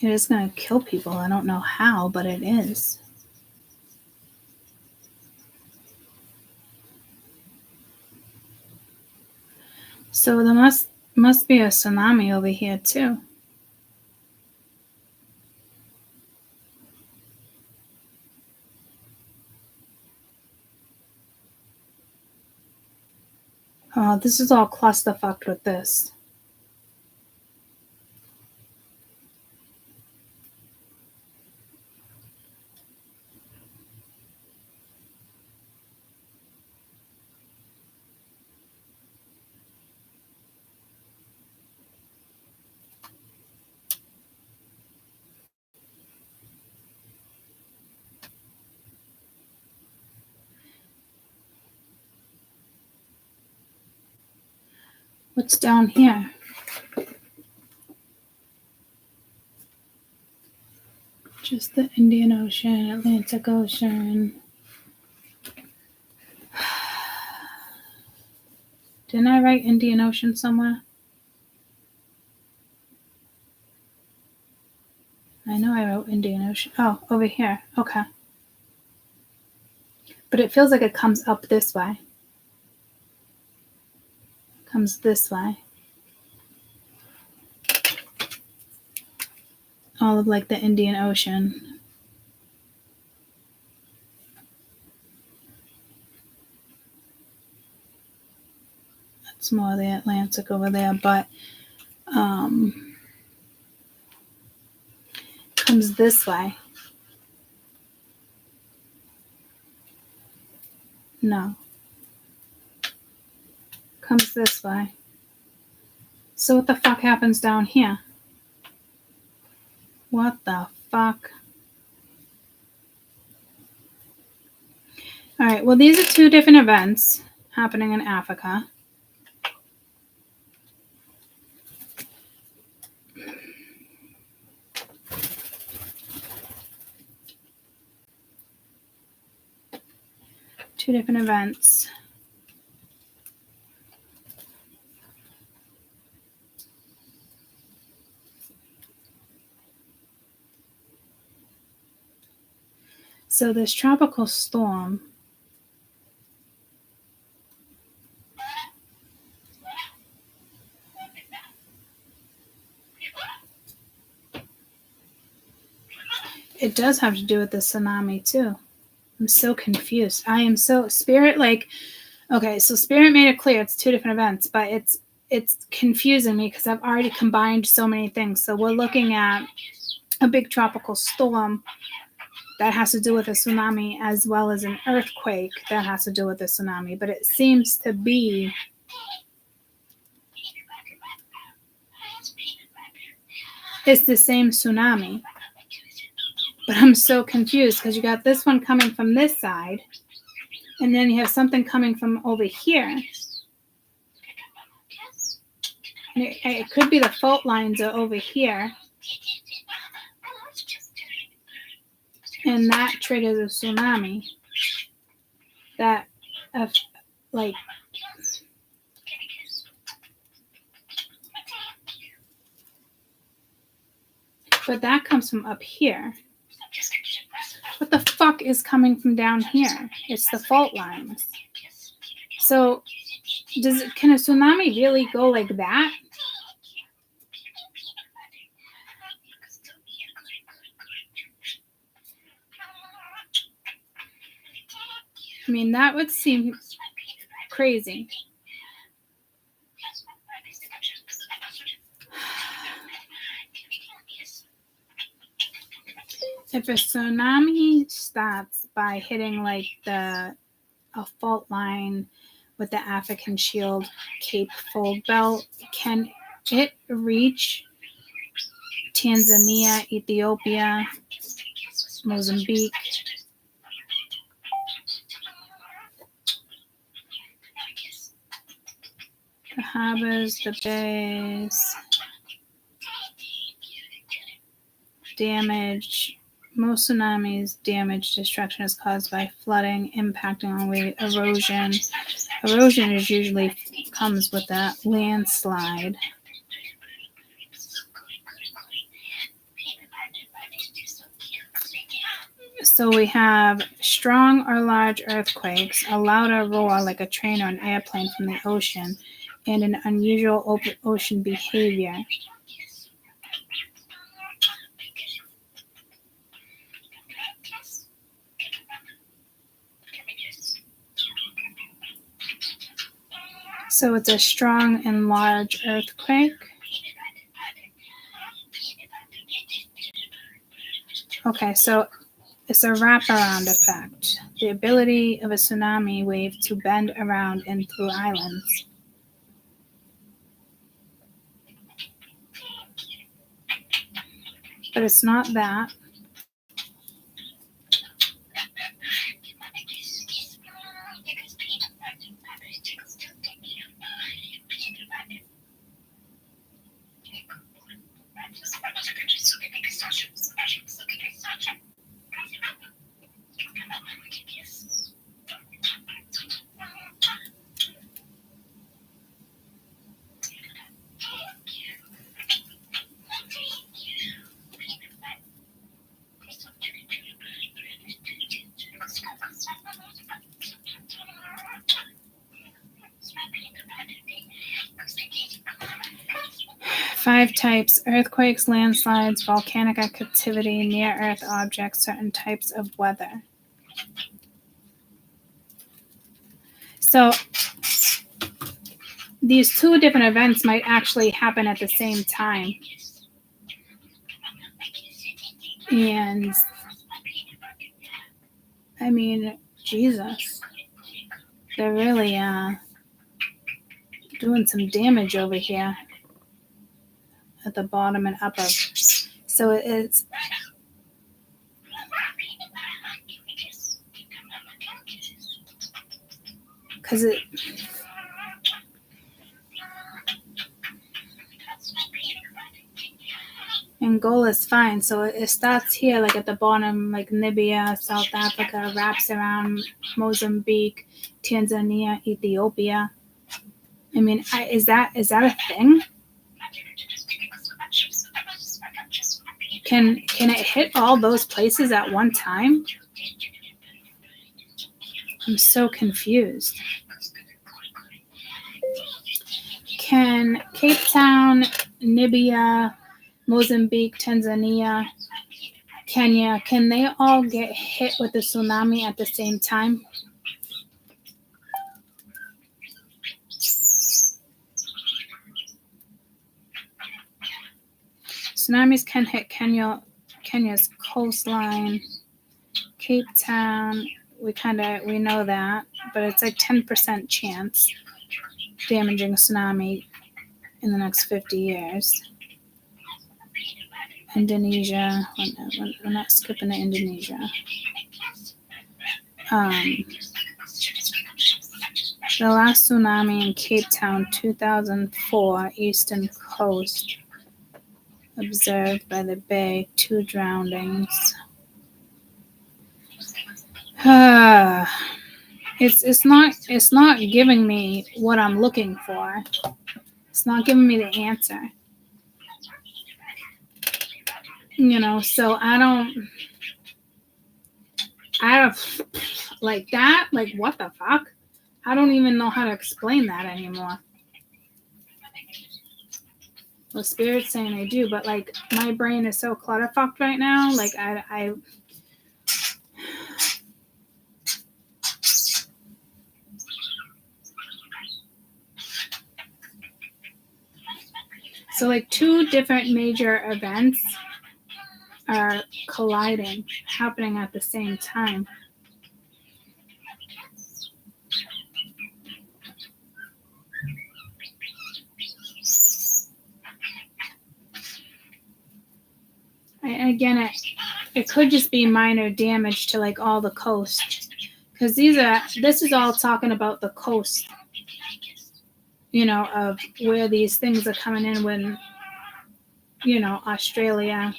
It is going to kill people. I don't know how, but it is. So there must be a tsunami over here too. Oh, this is all clusterfucked with this. What's down here? Just the Indian Ocean, Atlantic Ocean. Didn't I write Indian Ocean somewhere? know I wrote Indian Ocean. Oh, over here. Okay. But it feels like it comes up this way. Comes this way. All of like the Indian Ocean. That's more of the Atlantic over there, but comes this way. No. Comes this way. So what the fuck happens down here? What the fuck? All right, well, these are two different events happening in Africa. Two different events. So this tropical storm it does have to do with the tsunami too. I'm so confused. I am so Spirit okay, so Spirit made it clear it's two different events, but it's confusing me because I've already combined so many things. So we're looking at a big tropical storm that has to do with a tsunami as well as an earthquake that has to do with a tsunami, but it seems to be it's the same tsunami. But I'm so confused because you got this one coming from this side, and then you have something coming from over here. And it could be the fault lines are over here. And that triggers a tsunami. That, like, but that comes from up here. What the fuck is coming from down here? It's the fault lines. So, can a tsunami really go like that? I mean, that would seem crazy. If a tsunami starts by hitting like a fault line with the African Shield Cape Fold Belt, can it reach Tanzania, Ethiopia, Mozambique? The harbors, the bays, damage. Most tsunamis, damage, destruction is caused by flooding, impacting on erosion. Erosion is usually comes with a landslide. So we have strong or large earthquakes, a louder roar like a train or an airplane from the ocean, and an unusual open ocean behavior. So it's a strong and large earthquake. Okay, so it's a wraparound effect. The ability of a tsunami wave to bend around and through islands. But it's not that. 5 types: earthquakes, landslides, volcanic activity, near-Earth objects, certain types of weather. So these 2 different events might actually happen at the same time. And I mean, Jesus, they're really doing some damage over here at the bottom and upper. So it's because it Angola's fine. So it starts here, like at the bottom, like Namibia, South Africa, wraps around Mozambique, Tanzania, Ethiopia. I mean, is that a thing? Can it hit all those places at one time? I'm so confused. Can Cape Town, Namibia, Mozambique, Tanzania, Kenya, can they all get hit with the tsunami at the same time? Tsunamis can hit Kenya's coastline, Cape Town. We know that, but it's like 10% chance damaging a tsunami in the next 50 years. Indonesia, we're not skipping to Indonesia. The last tsunami in Cape Town, 2004, eastern coast, observed by the bay, 2 drownings. It's not giving me what I'm looking for. It's not giving me the answer. So I don't like that. Like, what the fuck? I don't even know how to explain that anymore. Well, Spirit's saying I do, but like my brain is so clutterfucked right now. Like I So like 2 different major events are colliding, happening at the same time. Again, it could just be minor damage to like all the coast, because this is all talking about the coast, of where these things are coming in when, Australia,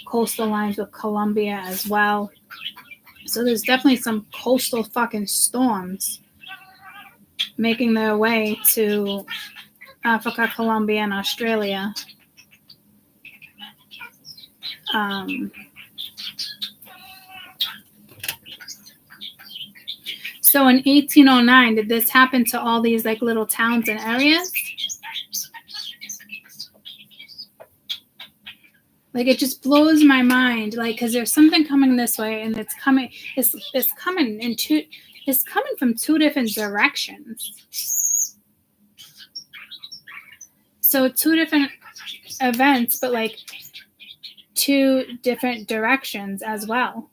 coastal lines with Colombia as well. So there's definitely some coastal fucking storms making their way to Africa, Colombia, and Australia. So in 1809, did this happen to all these like little towns and areas? Like, it just blows my mind, like, because there's something coming this way, and it's coming from 2 different directions. So 2 different events, but like 2 different directions as well.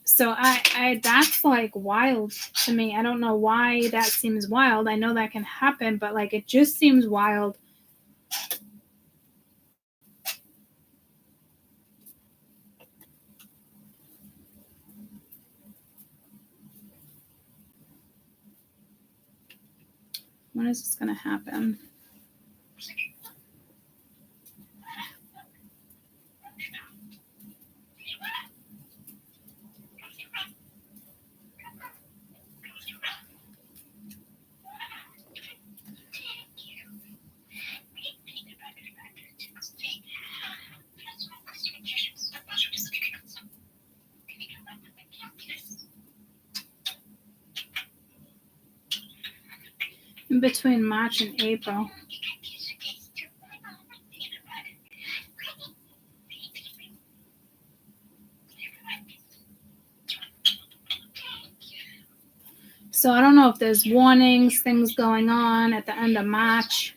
So I that's like wild to me. I don't know why that seems wild. I know that can happen, but like it just seems wild. When is this going to happen? between March and April. So I don't know if there's warnings, things going on at the end of March,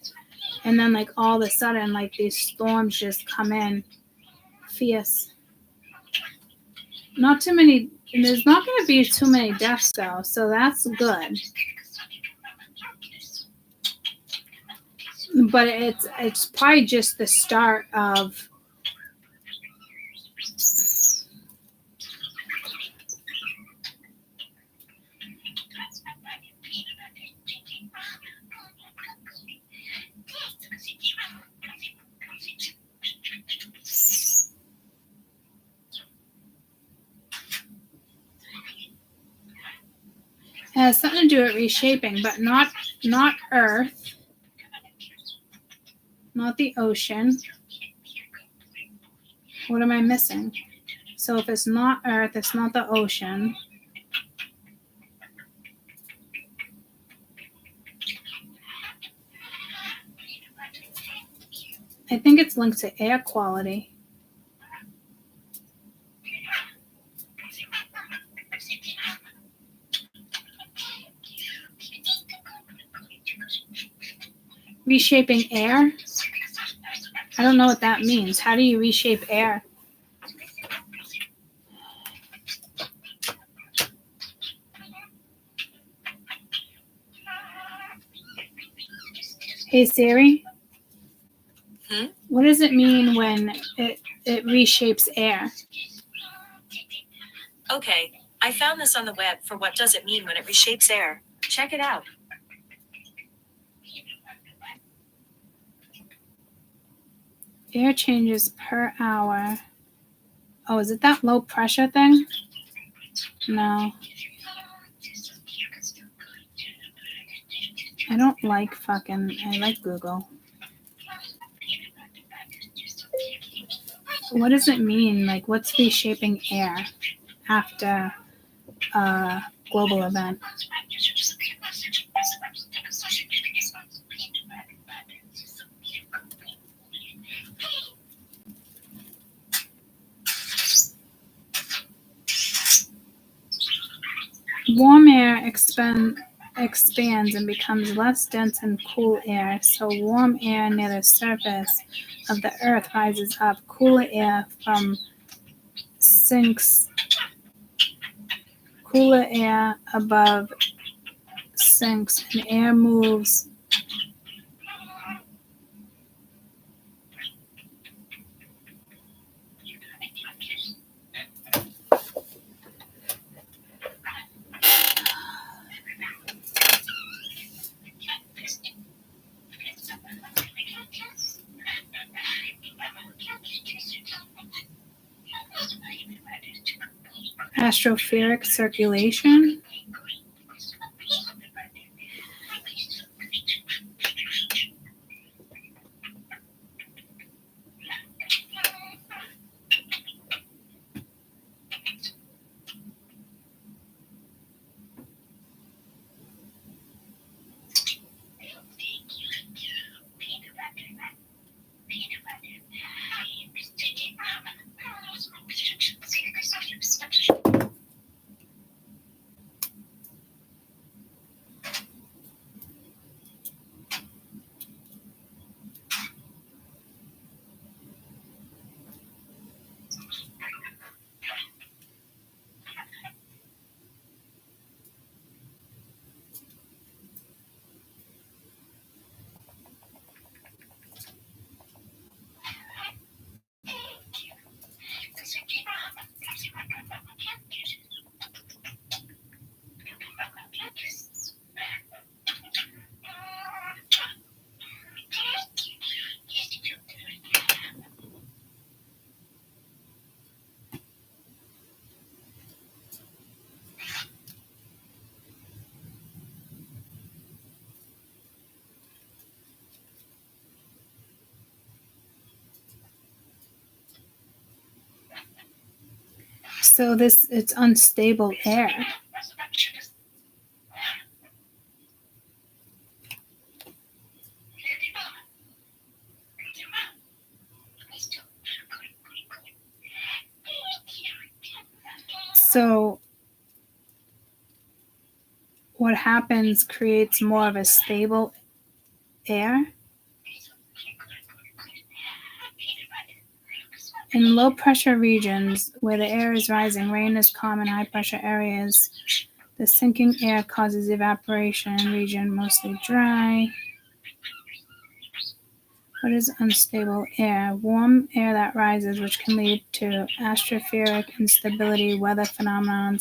and then like all of a sudden like these storms just come in fierce. Not too many, and there's not going to be too many deaths though, so that's good. But it's probably just the start of it has something to do with reshaping, but not Earth, not the ocean. What am I missing? So if it's not Earth, it's not the ocean. I think it's linked to air quality. Reshaping air? I don't know what that means. How do you reshape air? Hey Siri? What does it mean when it reshapes air? Okay, I found this on the web for what does it mean when it reshapes air. Check it out. Air changes per hour. Oh, is it that low pressure thing? No. I don't like I like Google. What does it mean? Like, what's reshaping air after a global event? Warm air expands and becomes less dense than cool air, so warm air near the surface of the Earth rises up. Cooler air cooler air above sinks, and air moves atmospheric circulation. So it's unstable air. So what happens creates more of a stable air. In low pressure regions where the air is rising, rain is common. High pressure areas, the sinking air causes evaporation. Region mostly dry. What is unstable air? Warm air that rises, which can lead to atmospheric instability, weather phenomena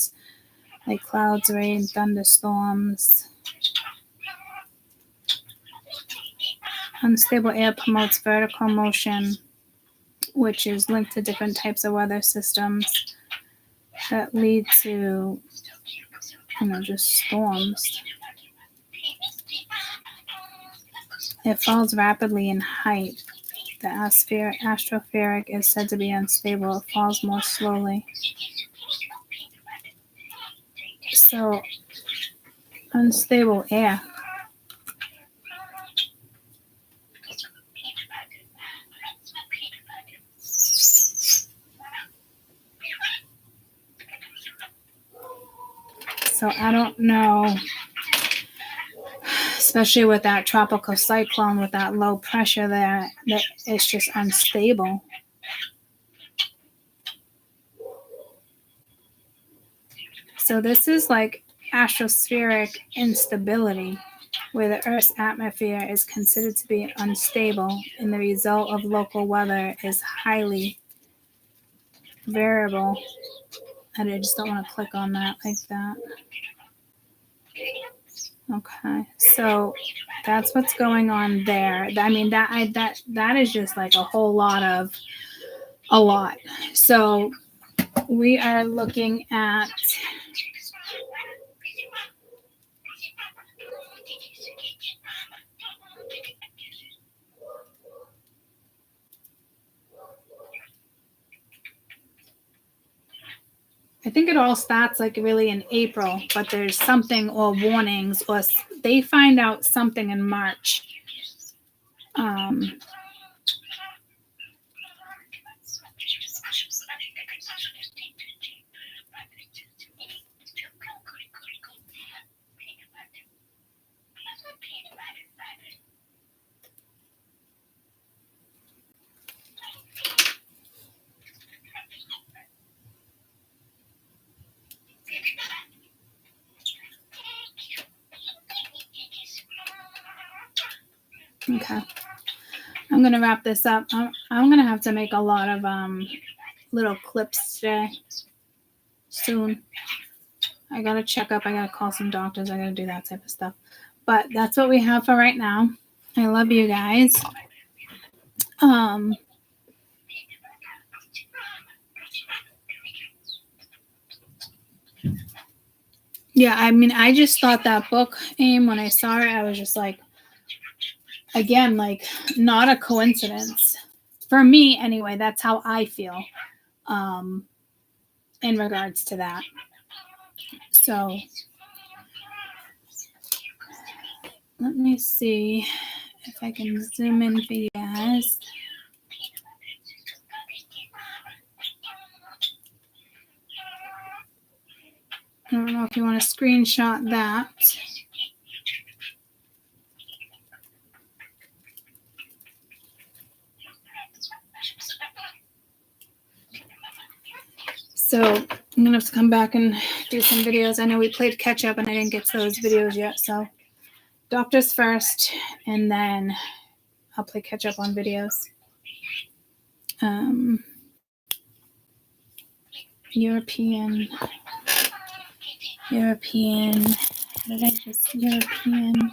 like clouds, rain, thunderstorms. Unstable air promotes vertical motion, which is linked to different types of weather systems that lead to, just storms. It falls rapidly in height. The atmospheric is said to be unstable. It falls more slowly. So, unstable air. So I don't know, especially with that tropical cyclone, with that low pressure there, that it's just unstable. So this is like atmospheric instability, where the Earth's atmosphere is considered to be unstable, and the result of local weather is highly variable. And I just don't want to click on that like that. Okay, so that's what's going on there. I mean, that is just like a whole lot. So we are looking at I think it all starts like really in April, but there's something or warnings or they find out something in March. Okay, I'm gonna wrap this up. I'm gonna have to make a lot of little clips today soon. I gotta check up. I gotta call some doctors. I gotta do that type of stuff. But that's what we have for right now. I love you guys. Yeah, I mean, I just thought that book, AIM, when I saw it, I was just like, again, like, not a coincidence. For me, anyway, that's how I feel in regards to that. So, let me see if I can zoom in for you guys. I don't know if you want to screenshot that. So I'm going to have to come back and do some videos. I know we played catch up and I didn't get to those videos yet. So doctors first, and then I'll play catch up on videos. European. What did I just, European.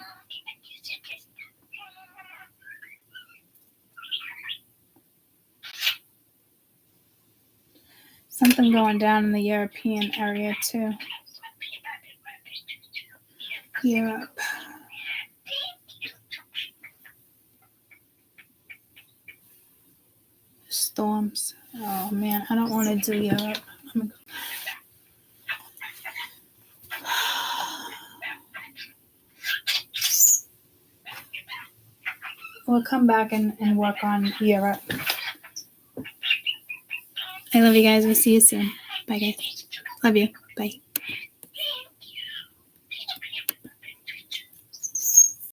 Something going down in the European area too. Europe. Storms. Oh man, I don't want to do Europe. We'll come back and work on Europe. I love you guys. We'll see you soon. Bye, guys. Love you. Bye.